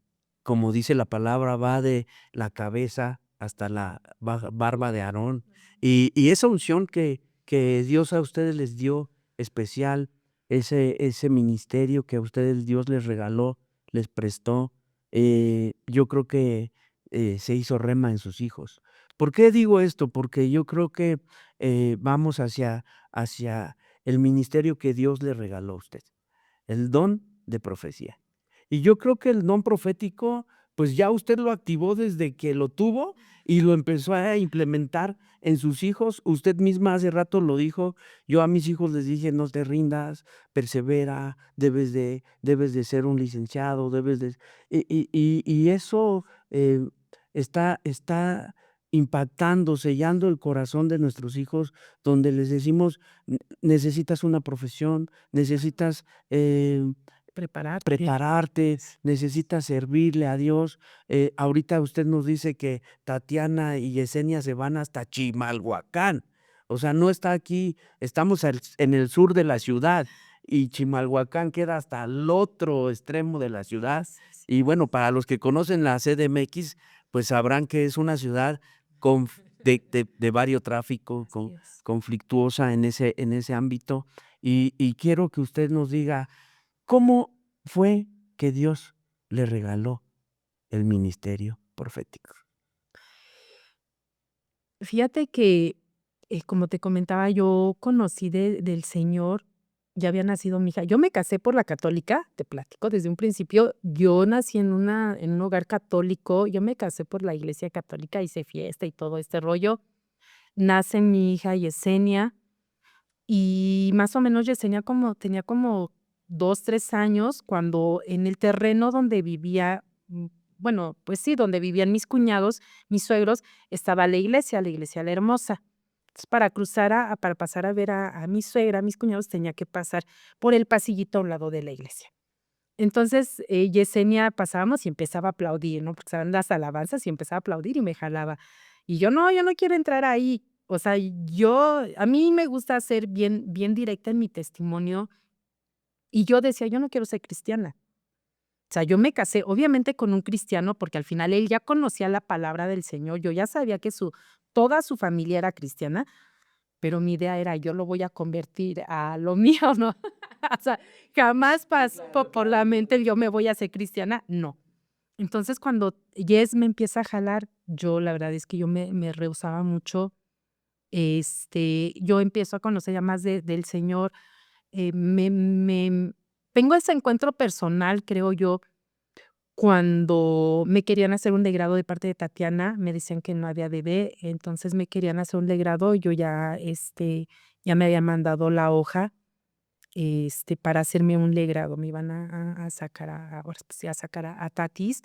como dice la palabra, va de la cabeza hasta la barba de Aarón. Y esa unción que Dios a ustedes les dio especial, ese ministerio que a ustedes Dios les regaló, les prestó, yo creo que se hizo rema en sus hijos. ¿Por qué digo esto? Porque yo creo que vamos hacia el ministerio que Dios le regaló a usted, el don de profecía. Y yo creo que el don profético, pues ya usted lo activó desde que lo tuvo y lo empezó a implementar en sus hijos. Usted misma hace rato lo dijo, yo a mis hijos les dije: "No te rindas, persevera, debes de ser un licenciado, debes de". Y eso, está impactando, sellando el corazón de nuestros hijos, donde les decimos: necesitas una profesión, necesitas, Prepararte. prepararte, necesitas servirle a Dios". Ahorita usted nos dice que Tatiana y Yesenia se van hasta Chimalhuacán. O sea, no está aquí, estamos en el sur de la ciudad y Chimalhuacán queda hasta el otro extremo de la ciudad. Sí, sí. Y bueno, para los que conocen la CDMX, pues sabrán que es una ciudad con de variotráfico, Así es. conflictuosa en ese ámbito. Y quiero que usted nos diga, ¿cómo fue que Dios le regaló el ministerio profético? Fíjate que, como te comentaba, yo conocí del Señor, ya había nacido mi hija. Yo me casé por la católica, te platico, desde un principio, yo nací en un hogar católico, yo me casé por la iglesia católica, hice fiesta y todo este rollo. Nace mi hija Yesenia, y más o menos Yesenia tenía como 2 3 años, cuando en el terreno donde vivía, bueno, pues sí, donde vivían mis cuñados, mis suegros, estaba la iglesia La Hermosa. Entonces, para pasar a ver a mi suegra, a mis cuñados, tenía que pasar por el pasillito a un lado de la iglesia. Entonces, Yesenia pasábamos y empezaba a aplaudir, ¿no? Porque estaban las alabanzas y empezaba a aplaudir y me jalaba. Y yo no quiero entrar ahí. O sea, a mí me gusta ser bien directa en mi testimonio y yo decía, yo no quiero ser cristiana. O sea, yo me casé, obviamente, con un cristiano porque al final él ya conocía la palabra del Señor. Yo ya sabía que toda su familia era cristiana, pero mi idea era, yo lo voy a convertir a lo mío, ¿no? O sea, jamás pasó por la mente el yo me voy a hacer cristiana, no. Entonces, cuando Yes me empieza a jalar, yo la verdad es que yo me rehusaba mucho. Yo empiezo a conocer ya más del Señor, tengo ese encuentro personal, creo yo, cuando me querían hacer un legrado de parte de Tatiana, me decían que no había bebé, entonces me querían hacer un legrado, yo ya, ya me habían mandado la hoja, para hacerme un legrado, me iban a sacar ahora sí, a sacar a Tatis.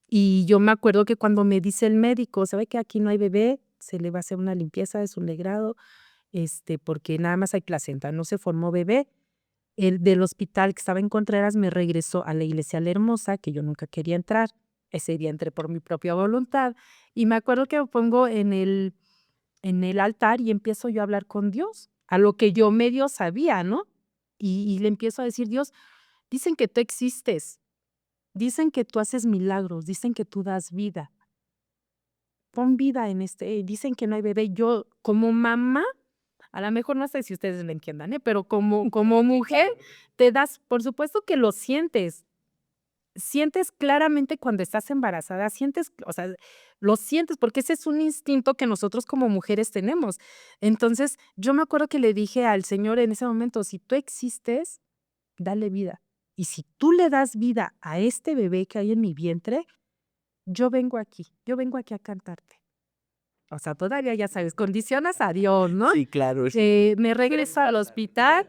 Y yo me acuerdo que cuando me dice el médico: "¿Sabe que aquí no hay bebé? Se le va a hacer una limpieza, es un legrado, porque nada más hay placenta, no se formó bebé". El del hospital que estaba en Contreras me regresó a la iglesia La Hermosa, que yo nunca quería entrar. Ese día entré por mi propia voluntad, y me acuerdo que me pongo en el altar y empiezo yo a hablar con Dios, a lo que yo medio sabía, ¿no? Y le empiezo a decir: "Dios, dicen que tú existes, dicen que tú haces milagros, dicen que tú das vida. Pon vida en dicen que no hay bebé". Yo, como mamá, a lo mejor no sé si ustedes me entiendan, pero como mujer te das, por supuesto que lo sientes. Sientes claramente cuando estás embarazada, sientes, o sea, lo sientes, porque ese es un instinto que nosotros como mujeres tenemos. Entonces, yo me acuerdo que le dije al Señor en ese momento: "Si tú existes, dale vida. Y si tú le das vida a este bebé que hay en mi vientre, yo vengo aquí a cantarte". O sea, todavía, ya sabes, condicionas a Dios, ¿no? Sí, claro, Me regreso al hospital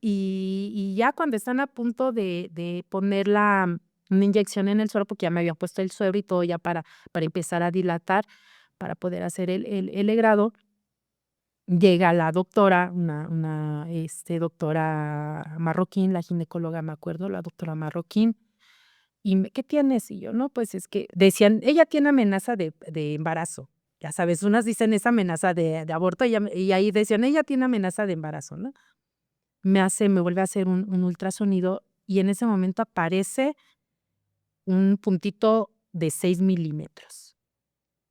y ya cuando están a punto de poner una inyección en el suero, porque ya me habían puesto el suero y todo ya para empezar a dilatar, para poder hacer el legrado, llega la doctora, doctora marroquín, la ginecóloga, me acuerdo, la doctora marroquín, y ¿qué tienes? Y yo, no, pues es que decían, ella tiene amenaza de embarazo. Ya sabes, unas dicen es amenaza de aborto y ahí decían, ella tiene amenaza de embarazo, ¿no? Me vuelve a hacer un ultrasonido y en ese momento aparece un puntito de 6 milímetros.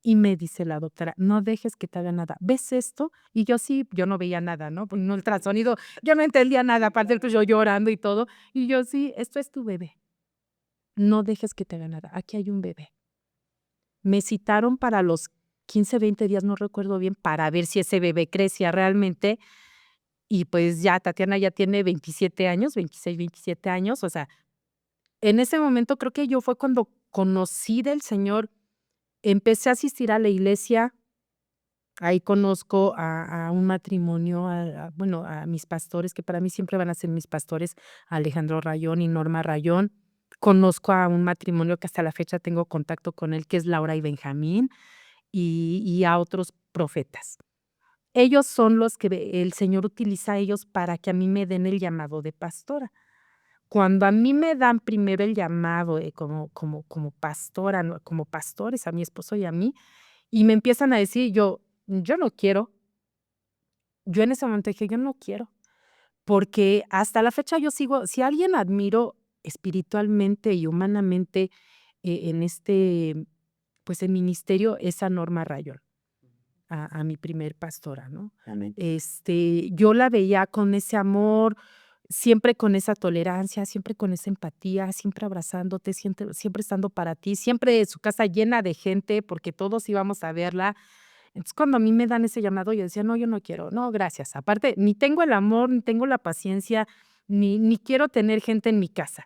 Y me dice la doctora: "No dejes que te haga nada, ¿ves esto?". Y yo sí, yo no veía nada, ¿no? Por un ultrasonido, yo no entendía nada, aparte yo llorando y todo. Y yo: "Sí, esto es tu bebé, no dejes que te haga nada, aquí hay un bebé". Me citaron para los 15 20 días, no recuerdo bien, para ver si ese bebé crecía realmente. Y pues ya, Tatiana ya tiene 27 años, 26 27 años, o sea, en ese momento creo que yo fue cuando conocí del Señor, empecé a asistir a la iglesia, ahí conozco a un matrimonio, bueno, a mis pastores, que para mí siempre van a ser mis pastores, Alejandro Rayón y Norma Rayón. Conozco a un matrimonio que hasta la fecha tengo contacto con él, que es Laura y Benjamín, y a otros profetas. Ellos son los que el Señor utiliza a ellos para que a mí me den el llamado de pastora. Cuando a mí me dan primero el llamado, como pastora, ¿no? Como pastores, a mi esposo y a mí, y me empiezan a decir, yo no quiero. Yo en ese momento dije: "Yo no quiero", porque hasta la fecha yo sigo, si a alguien admiro espiritualmente y humanamente, en pues el ministerio es a Norma Rayol, a mi primer pastora, ¿no? Amén. Yo la veía con ese amor, siempre con esa tolerancia, siempre con esa empatía, siempre abrazándote, siempre estando para ti, siempre su casa llena de gente, porque todos íbamos a verla. Entonces, cuando a mí me dan ese llamado, yo decía: "No, yo no quiero, no, gracias". Aparte, ni tengo el amor, ni tengo la paciencia, ni quiero tener gente en mi casa.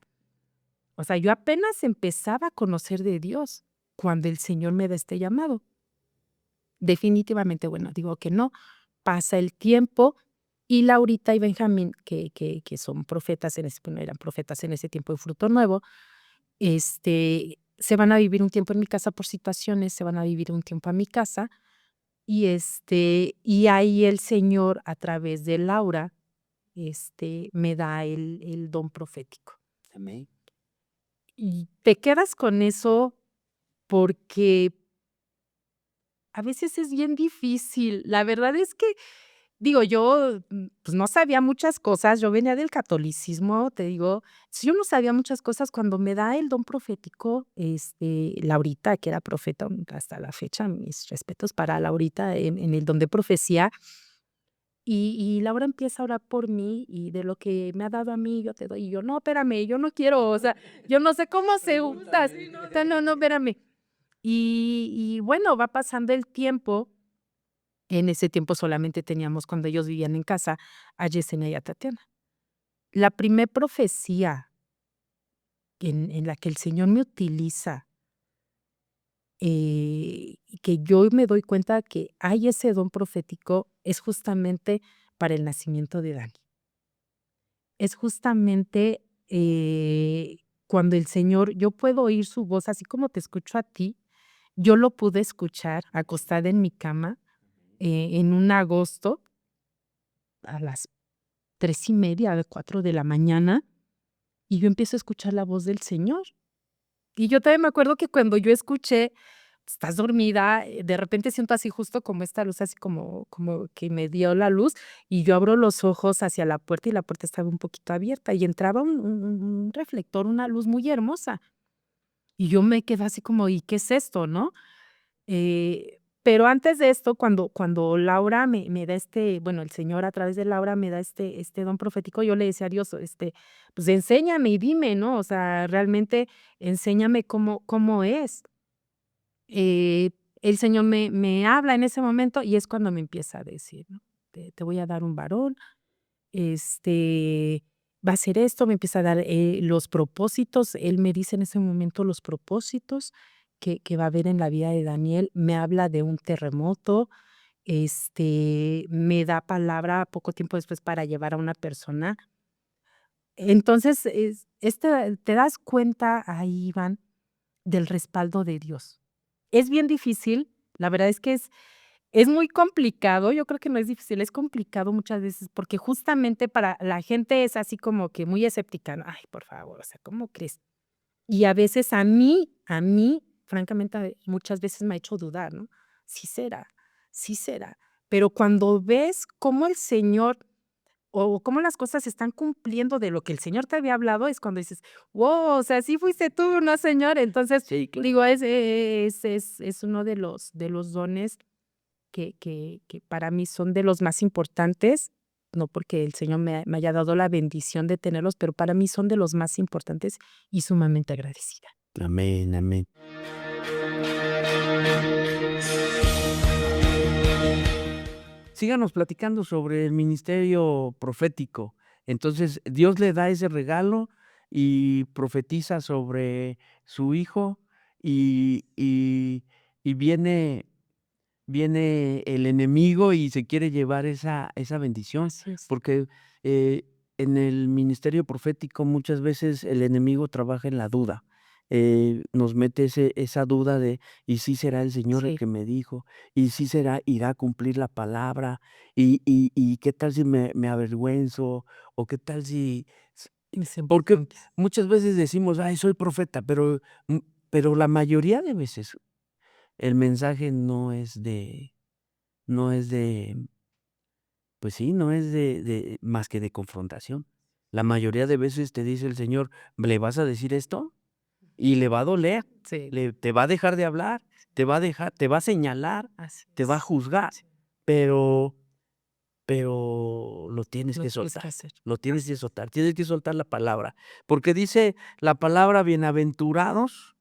O sea, yo apenas empezaba a conocer de Dios cuando el Señor me da este llamado. Definitivamente, bueno, digo que no. Pasa el tiempo y Laurita y Benjamín, que son profetas bueno, eran profetas en ese tiempo de Fruto Nuevo, se van a vivir un tiempo en mi casa por situaciones, se van a vivir un tiempo a mi casa, y ahí el Señor, a través de Laura, me da el don profético. Amén. Y te quedas con eso porque a veces es bien difícil. La verdad es que, digo, yo, pues, no sabía muchas cosas. Yo venía del catolicismo, te digo, yo no sabía muchas cosas. Cuando me da el don profético, Laurita, que era profeta, hasta la fecha, mis respetos para Laurita en el don de profecía, y Laura empieza a orar por mí, y de lo que me ha dado a mí, yo te doy. Y yo: "No, espérame, yo no quiero, o sea, yo no sé cómo se usa, no, no, espérame". Y bueno, va pasando el tiempo. En ese tiempo solamente teníamos, cuando ellos vivían en casa, a Yesenia y a Tatiana. La primer profecía en la que el Señor me utiliza, y que yo me doy cuenta que hay ese don profético, es justamente para el nacimiento de Dani. Es justamente, cuando el Señor, yo puedo oír su voz, así como te escucho a ti, yo lo pude escuchar acostada en mi cama, en un agosto, a las 3:30, 4 de la mañana, y yo empiezo a escuchar la voz del Señor. Y yo también me acuerdo que cuando yo escuché, estás dormida, de repente siento así justo como esta luz, así como que me dio la luz, y yo abro los ojos hacia la puerta, y la puerta estaba un poquito abierta, y entraba un reflector, una luz muy hermosa. Y yo me quedé así como: "¿Y qué es esto?", ¿no? Pero antes de esto, cuando Laura me da bueno, el Señor a través de Laura me da este don profético, yo le decía a Dios, pues enséñame y dime, ¿no? O sea, realmente enséñame cómo es. Eh, el Señor me habla en ese momento y es cuando me empieza a decir, ¿no? Te voy a dar un varón, va a ser esto, me empieza a dar, los propósitos. Él me dice en ese momento los propósitos que va a haber en la vida de Daniel. Me habla de un terremoto, me da palabra poco tiempo después para llevar a una persona. Entonces, te das cuenta ahí, Iván, del respaldo de Dios. Es bien difícil, la verdad es que es muy complicado. Yo creo que no es difícil, es complicado muchas veces, porque justamente para la gente es así como que muy escéptica, ¿no? Ay, por favor, o sea, ¿cómo crees? Y a veces a mí, francamente, muchas veces me ha hecho dudar, ¿no? Sí será, sí será. Pero cuando ves cómo el Señor o cómo las cosas se están cumpliendo de lo que el Señor te había hablado, es cuando dices: "Wow, o sea, sí fuiste tú, ¿no, Señor?". Entonces, Sí, claro. digo, es uno de los dones que para mí son de los más importantes, no porque el Señor me haya dado la bendición de tenerlos, pero para mí son de los más importantes y sumamente agradecida. Amén, amén. Síganos platicando sobre el ministerio profético. Entonces, Dios le da ese regalo y profetiza sobre su hijo, y viene el enemigo y se quiere llevar esa bendición, Así es. porque, eh, en el ministerio profético muchas veces el enemigo trabaja en la duda, nos mete esa duda de, ¿y sí será el Señor el Sí, que me dijo? ¿Y sí será irá a cumplir la palabra? ¿Y qué tal si me avergüenzo? ¿O qué tal si? s mis Porque emociones. muchas veces decimos: "Ay, soy profeta", pero la mayoría de veces el mensaje no es de, pues sí, no es de más que de confrontación. La mayoría de veces te dice el Señor: "¿Le vas a decir esto?". y le va a doler, Sí, te va a dejar de hablar, te va a señalar, así te va a es. juzgar, Sí, pero lo tienes lo que tienes que soltar, hacer. tienes que soltar la palabra, porque dice la palabra: "Bienaventurados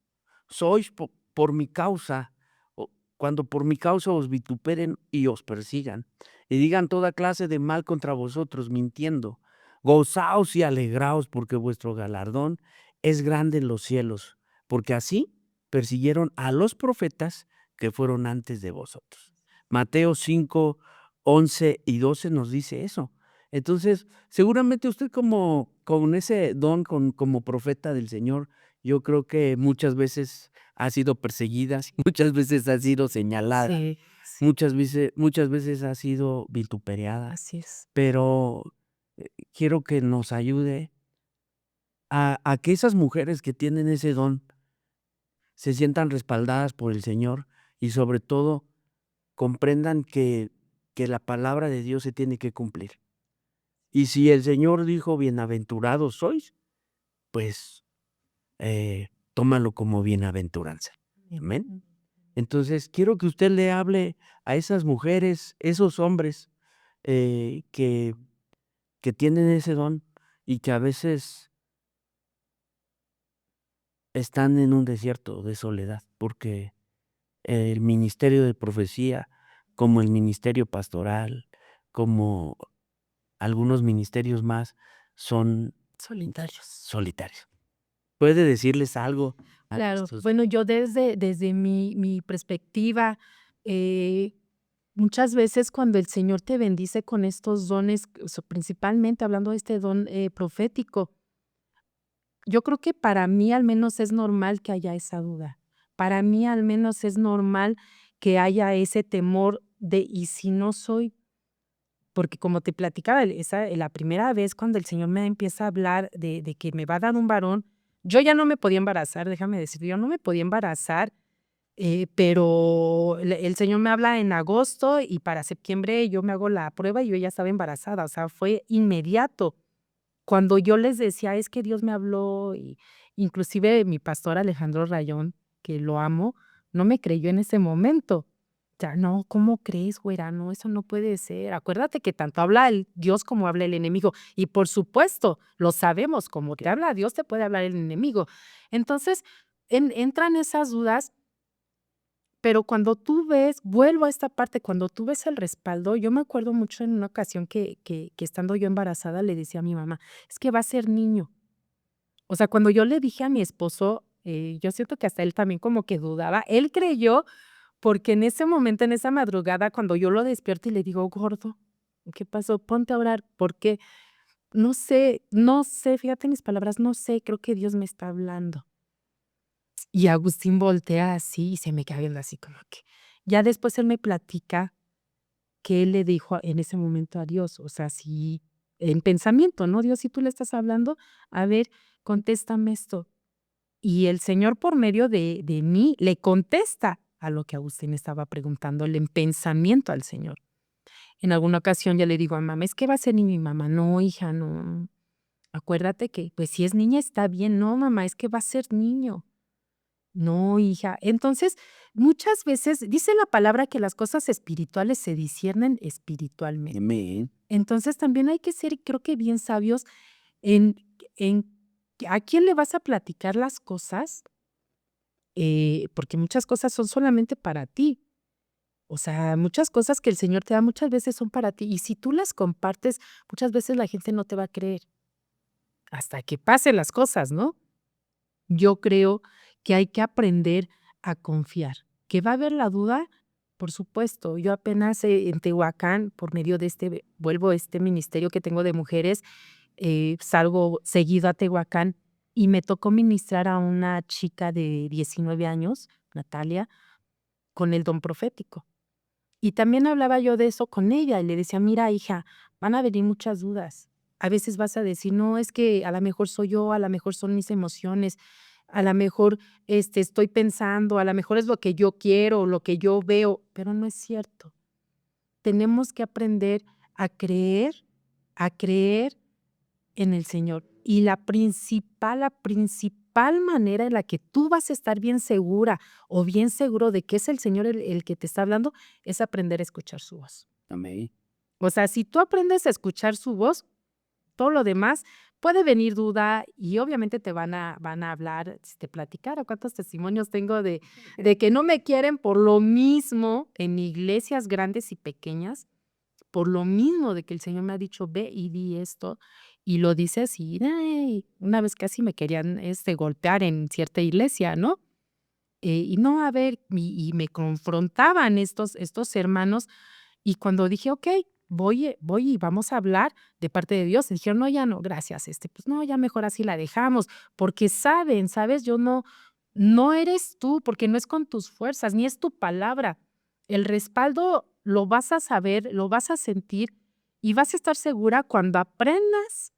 sois por mi causa, cuando por mi causa os vituperen y os persigan, y digan toda clase de mal contra vosotros, mintiendo. Gozaos y alegraos, porque vuestro galardón es grande en los cielos, porque así persiguieron a los profetas que fueron antes de vosotros". Mateo 5:11 y 12 nos dice eso. Entonces, seguramente usted con ese don, como profeta del Señor, yo creo que muchas veces ha sido perseguida, muchas veces ha sido señalada, Sí, sí, muchas veces ha sido vituperiada, así es. pero, quiero que nos ayude a que esas mujeres que tienen ese don se sientan respaldadas por el Señor y, sobre todo, comprendan que la palabra de Dios se tiene que cumplir. Y si el Señor dijo: "Bienaventurados sois", pues, tómalo como bienaventuranza. Bien. Amén. Entonces, quiero que usted le hable a esas mujeres, esos hombres, que tienen ese don y que a veces están en un desierto de soledad, porque el ministerio de profecía, como el ministerio pastoral, como algunos ministerios más, son Solitarios. solitarios. ¿Puede decirles algo a Claro. estos? Bueno, yo desde mi perspectiva, eh, muchas veces cuando el Señor te bendice con estos dones, principalmente hablando de este don, profético, yo creo que para mí al menos es normal que haya esa duda. Para mí al menos es normal que haya ese temor de, ¿y si no soy? Porque como te platicaba, la primera vez cuando el Señor me empieza a hablar de que me va a dar un varón, yo ya no me podía embarazar, déjame decirte, yo no me podía embarazar, pero el Señor me habla en agosto y para septiembre yo me hago la prueba y yo ya estaba embarazada, o sea, fue inmediato. Cuando yo les decía: "Es que Dios me habló", y inclusive mi pastor Alejandro Rayón, que lo amo, no me creyó en ese momento. Ya, no, ¿cómo crees, güera? No, eso no puede ser. Acuérdate que tanto habla el Dios como habla el enemigo. Y por supuesto, lo sabemos, como te habla Dios, te puede hablar el enemigo. Entonces, entran esas dudas, pero cuando tú ves, vuelvo a esta parte, cuando tú ves el respaldo, yo me acuerdo mucho en una ocasión que estando yo embarazada le decía a mi mamá, es que va a ser niño. O sea, cuando yo le dije a mi esposo, yo siento que hasta él también como que dudaba, él creyó porque en ese momento, en esa madrugada, cuando yo lo despierto y le digo: "Gordo, ¿qué pasó? Ponte a orar", porque no sé, fíjate mis palabras, no sé, creo que Dios me está hablando. Y Agustín voltea así y se me queda viendo así como que ya después él me platica que él le dijo en ese momento a Dios, o sea, sí, en pensamiento, ¿no? Dios, si tú le estás hablando, a ver, contéstame esto. Y el Señor, por medio de mí, le contesta a lo que Agustín estaba preguntándole en pensamiento al Señor. En alguna ocasión ya le digo a mamá: "Es que va a ser niño", y mi mamá: "No, hija, no, acuérdate que, pues, si es niña está bien". "No, mamá, es que va a ser niño". "No, hija". Entonces, muchas veces dice la palabra que las cosas espirituales se disciernen espiritualmente. Amén. Entonces, también hay que ser, creo que bien sabios en en a quién le vas a platicar las cosas, porque muchas cosas son solamente para ti. O sea, muchas cosas que el Señor te da muchas veces son para ti, y si tú las compartes, muchas veces la gente no te va a creer, hasta que pasen las cosas, ¿no? Yo creo que hay que aprender a confiar. ¿Que va a haber la duda? Por supuesto. Yo apenas, en Tehuacán, por medio de vuelvo a este ministerio que tengo de mujeres, salgo seguido a Tehuacán y me tocó ministrar a una chica de 19 años, Natalia, con el don profético. Y también hablaba yo de eso con ella y le decía: "Mira, hija, van a venir muchas dudas. A veces vas a decir: 'No, es que a la mejor soy yo, a la mejor son mis emociones, a la mejor, estoy pensando, a la mejor es lo que yo quiero, lo que yo veo'", pero no es cierto. Tenemos que aprender a creer en el Señor. Y la principal principal manera en la que tú vas a estar bien segura o bien seguro de que es el Señor el que te está hablando, es aprender a escuchar su voz. Amén. O sea, si tú aprendes a escuchar su voz, todo lo demás puede venir duda y obviamente te van a hablar, si te platicara cuántos testimonios tengo de que no me quieren por lo mismo en iglesias grandes y pequeñas, por lo mismo de que el Señor me ha dicho: "Ve y di esto", y lo dice así, ay, una vez casi me querían, golpear en cierta iglesia, ¿no? Y no, a ver, y me confrontaban estos hermanos, y cuando dije: "Okey, voy y vamos a hablar de parte de Dios", dijeron: "No, ya no, gracias, pues no, ya mejor así la dejamos", porque saben, ¿sabes? Yo no eres tú, porque no es con tus fuerzas, ni es tu palabra. El respaldo lo vas a saber, lo vas a sentir y vas a estar segura cuando aprendas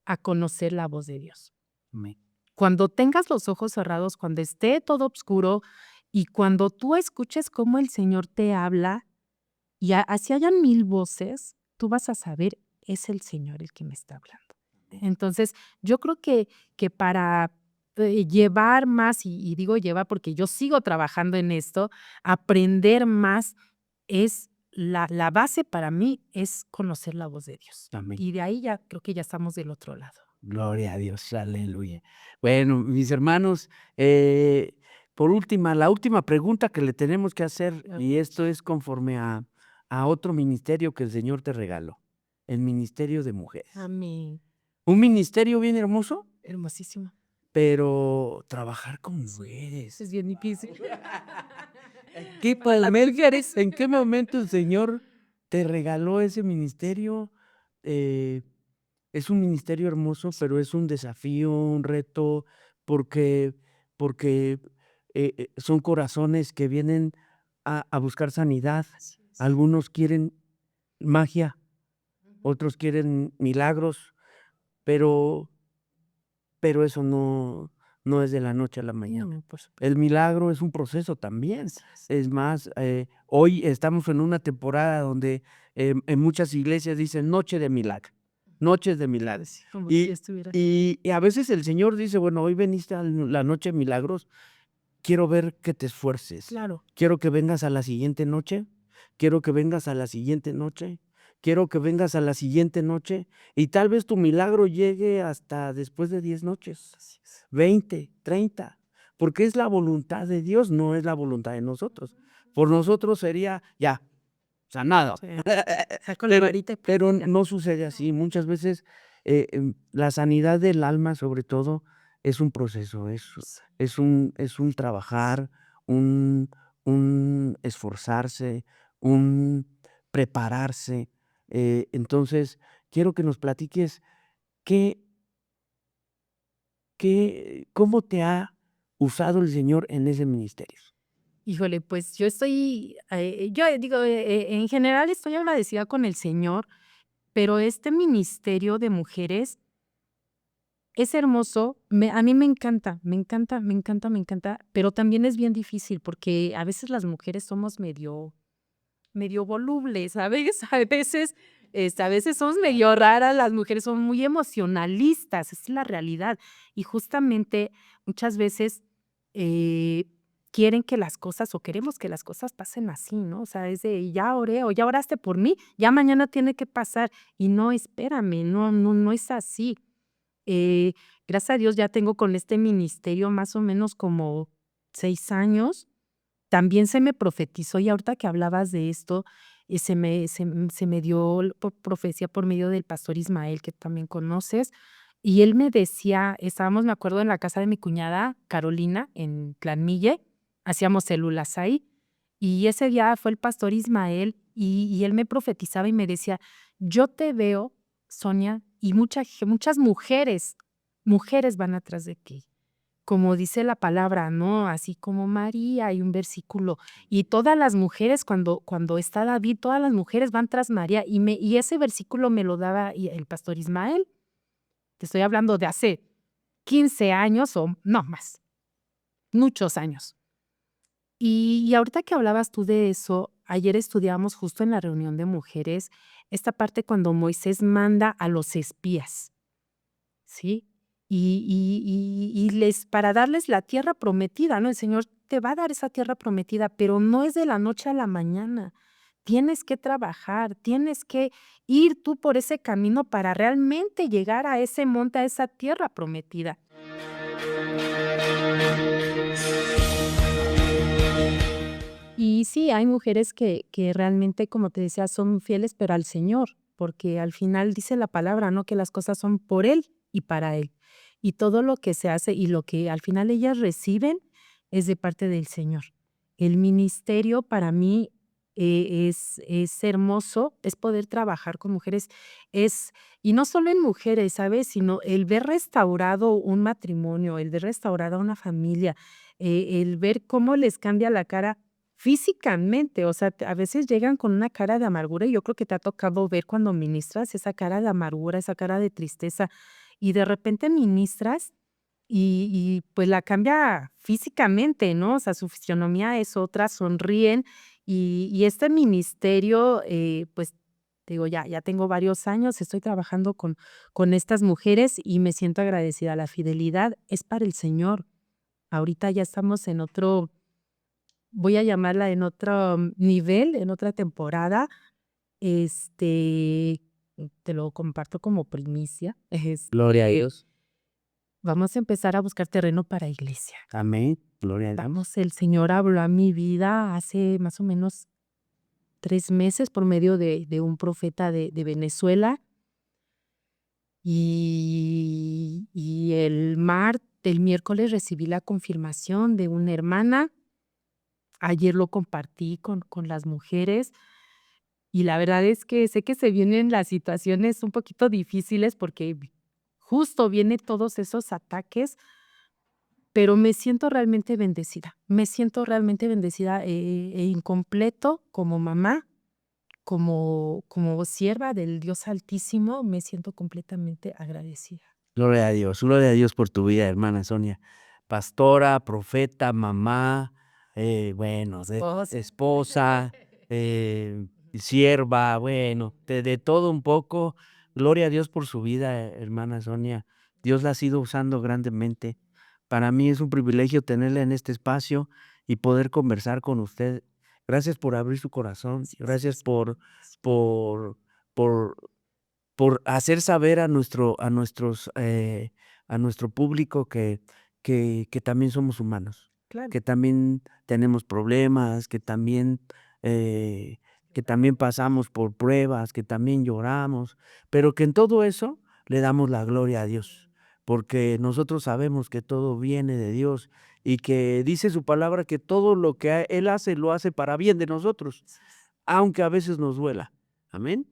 a conocer la voz de Dios. Amén. Cuando tengas los ojos cerrados, cuando esté todo oscuro y cuando tú escuches cómo el Señor te habla y así hayan 1000 voces, tú vas a saber, es el Señor el que me está hablando. Entonces, yo creo que para llevar más, y digo llevar porque yo sigo trabajando en esto, aprender más es la base para mí es conocer la voz de Dios. Amén. Y de ahí ya creo que ya estamos del otro lado. Gloria a Dios, aleluya. Bueno, mis hermanos, la última pregunta que le tenemos que hacer, y esto es conforme a otro ministerio que el Señor te regaló, el ministerio de mujeres. Amén. Un ministerio bien hermoso, Hermosísimo. pero trabajar con mujeres. Es bien difícil. ¿En qué momento el Señor te regaló ese ministerio? Eh, es un ministerio hermoso, pero es un desafío, un reto, porque porque, son corazones que vienen a buscar sanidad. Así es. Algunos quieren magia, otros quieren milagros, pero eso no es de la noche a la mañana. No, por supuesto. El milagro es un proceso también. Así es. Es más, hoy estamos en una temporada donde, en muchas iglesias dicen noche de milagro, noches de milagros. Así como si Y estuviera. y a veces el Señor dice: "Bueno, hoy veniste a la noche de milagros, quiero ver que te esfuerces. Claro. Quiero que vengas a la siguiente noche, quiero que vengas a la siguiente noche, quiero que vengas a la siguiente noche", y tal vez tu milagro llegue hasta después de 10 noches, Así es. 20, 30, porque es la voluntad de Dios, no es la voluntad de nosotros. Por nosotros sería ya, sanado. Sí. Saco la varita y Pero ya. no sucede así. Muchas veces, la sanidad del alma, sobre todo, es un proceso, es un trabajar, un esforzarse, un prepararse. Entonces, quiero que nos platiques qué cómo te ha usado el Señor en ese ministerio. Híjole, pues yo digo, en general estoy agradecida con el Señor, pero este ministerio de mujeres es hermoso, a mí me encanta, me encanta, me encanta, me encanta, pero también es bien difícil porque a veces las mujeres somos medio volubles, ¿sabes? A veces somos medio raras, las mujeres son muy emocionalistas, esa es la realidad. Y justamente muchas veces eh, quieren que las cosas o queremos que las cosas pasen así, ¿no? O sea, es de ya oré o ya oraste por mí, ya mañana tiene que pasar. Y no, espérame, no es así. Eh, Gracias a Dios ya tengo con este ministerio más o menos como 6 años. También se me profetizó, y ahorita que hablabas de esto, se me dio profecía por medio del pastor Ismael, que también conoces, y él me decía, estábamos, me acuerdo, en la casa de mi cuñada Carolina, en Planmille, hacíamos células ahí, y ese día fue el pastor Ismael, y él me profetizaba y me decía: "Yo te veo, Sonia, y muchas mujeres van atrás de ti". Como dice la palabra, ¿no? Así como María, hay un versículo, y todas las mujeres, cuando está David, todas las mujeres van tras María, y ese versículo me lo daba el pastor Ismael. Te estoy hablando de hace 15 años o no más, muchos años. Y ahorita que hablabas tú de eso, ayer estudiamos justo en la reunión de mujeres esta parte cuando Moisés manda a los espías, ¿sí? para darles la tierra prometida, ¿no? El Señor te va a dar esa tierra prometida, pero no es de la noche a la mañana. Tienes que trabajar, tienes que ir tú por ese camino para realmente llegar a ese monte, a esa tierra prometida. Y sí, hay mujeres que realmente, como te decía, son fieles, pero al Señor, porque al final dice la palabra, ¿no? Que las cosas son por Él y para Él. Y todo lo que se hace y lo que al final ellas reciben es de parte del Señor. El ministerio para mí es hermoso, es poder trabajar con mujeres, es, y no solo en mujeres, ¿sabes? Sino el ver restaurado un matrimonio, el ver restaurada una familia, el ver cómo les cambia la cara físicamente, o sea, a veces llegan con una cara de amargura y yo creo que te ha tocado ver cuando ministras esa cara de amargura, esa cara de tristeza y de repente ministras pues la cambia físicamente, ¿no? O sea, su fisionomía es otra, sonríen y este ministerio, pues te digo, ya tengo varios años, estoy trabajando con estas mujeres y me siento agradecida. La fidelidad es para el Señor. Ahorita ya estamos en otro, voy a llamarla en otro nivel, en otra temporada. Este, te lo comparto como primicia. Gloria a Dios. Vamos a empezar a buscar terreno para iglesia. Amén. Gloria a Dios. Vamos, el Señor habló a mi vida hace más o menos 3 meses por medio de un profeta de Venezuela. Y el miércoles recibí la confirmación de una hermana. Ayer lo compartí con las mujeres. Y la verdad es que sé que se vienen las situaciones un poquito difíciles porque justo vienen todos esos ataques, pero me siento realmente bendecida. Me siento realmente bendecida e incompleto como mamá, como sierva del Dios Altísimo, me siento completamente agradecida. Gloria a Dios. Gloria a Dios por tu vida, hermana Sonia. Pastora, profeta, mamá, bueno, esposa, sierva, bueno, de todo un poco. Gloria a Dios por su vida, hermana Sonia. Dios la ha ido usando grandemente. Para mí es un privilegio tenerla en este espacio y poder conversar con usted. Gracias por abrir su corazón. Gracias por por hacer saber a nuestro público que también somos humanos, Claro. que también tenemos problemas, eh, que también pasamos por pruebas, que también lloramos, pero que en todo eso le damos la gloria a Dios, porque nosotros sabemos que todo viene de Dios y que dice su palabra que todo lo que Él hace, lo hace para bien de nosotros, aunque a veces nos duela. Amén.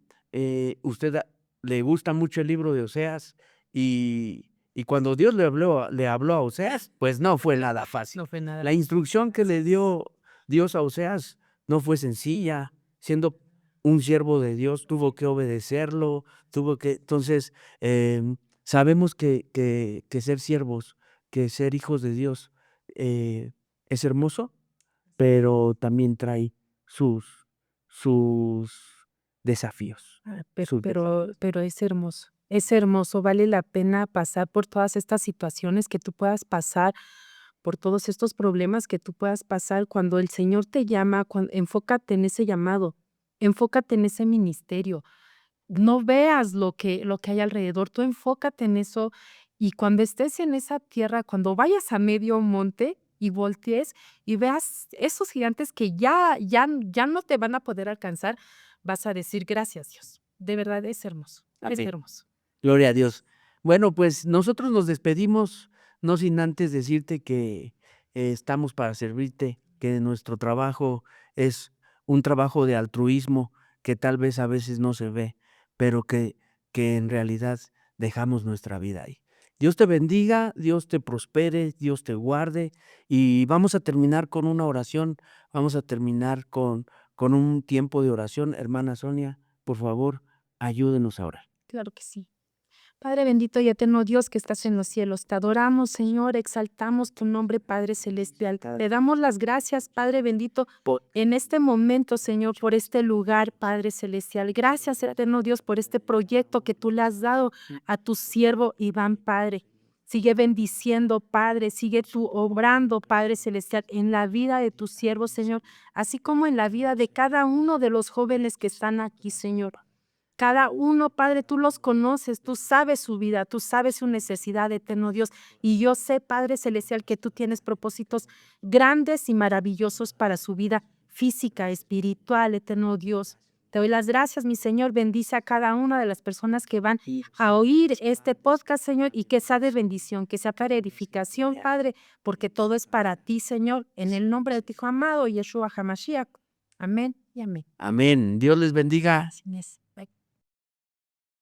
Usted le gusta mucho el libro de Oseas y cuando Dios le habló a Oseas, pues no fue nada fácil. No fue nada. La instrucción que le dio Dios a Oseas no fue sencilla. Siendo un siervo de Dios, tuvo que obedecerlo, entonces, sabemos que ser siervos, que ser hijos de Dios, es hermoso, pero también trae sus desafíos. Sus Pero es hermoso, vale la pena pasar por todas estas situaciones que tú puedas pasar, por todos estos problemas que tú puedas pasar. Cuando el Señor te llama, enfócate en ese llamado, enfócate en ese ministerio. No veas lo que hay alrededor, tú enfócate en eso y cuando estés en esa tierra, cuando vayas a medio monte y voltees y veas esos gigantes que ya no te van a poder alcanzar, vas a decir gracias, Dios. De verdad es hermoso, es Amén. hermoso. Gloria a Dios. Bueno, pues nosotros nos despedimos, no sin antes decirte que estamos para servirte, que nuestro trabajo es un trabajo de altruismo que tal vez a veces no se ve, pero que en realidad dejamos nuestra vida ahí. Dios te bendiga, Dios te prospere, Dios te guarde y vamos a terminar con una oración, vamos a terminar con un tiempo de oración. Hermana Sonia, por favor, ayúdenos a orar. Claro que sí. Padre bendito y eterno Dios que estás en los cielos, te adoramos, Señor, exaltamos tu nombre, Padre celestial. Te damos las gracias, Padre bendito, en este momento, Señor, por este lugar, Padre celestial. Gracias, eterno Dios, por este proyecto que tú le has dado a tu siervo Iván, Padre. Sigue bendiciendo, Padre, sigue tú obrando, Padre Celestial, en la vida de tus siervos, Señor, así como en la vida de cada uno de los jóvenes que están aquí, Señor. Cada uno, Padre, tú los conoces, tú sabes su vida, tú sabes su necesidad, eterno Dios. Y yo sé, Padre Celestial, que tú tienes propósitos grandes y maravillosos para su vida física, espiritual, eterno Dios. Te doy las gracias, mi Señor. Bendice a cada una de las personas que van a oír este podcast, Señor, y que sea de bendición, que sea para edificación, Padre, porque todo es para ti, Señor, en el nombre de tu Hijo amado, Yeshua HaMashiach. Amén y amén. Amén. Dios les bendiga. Así es.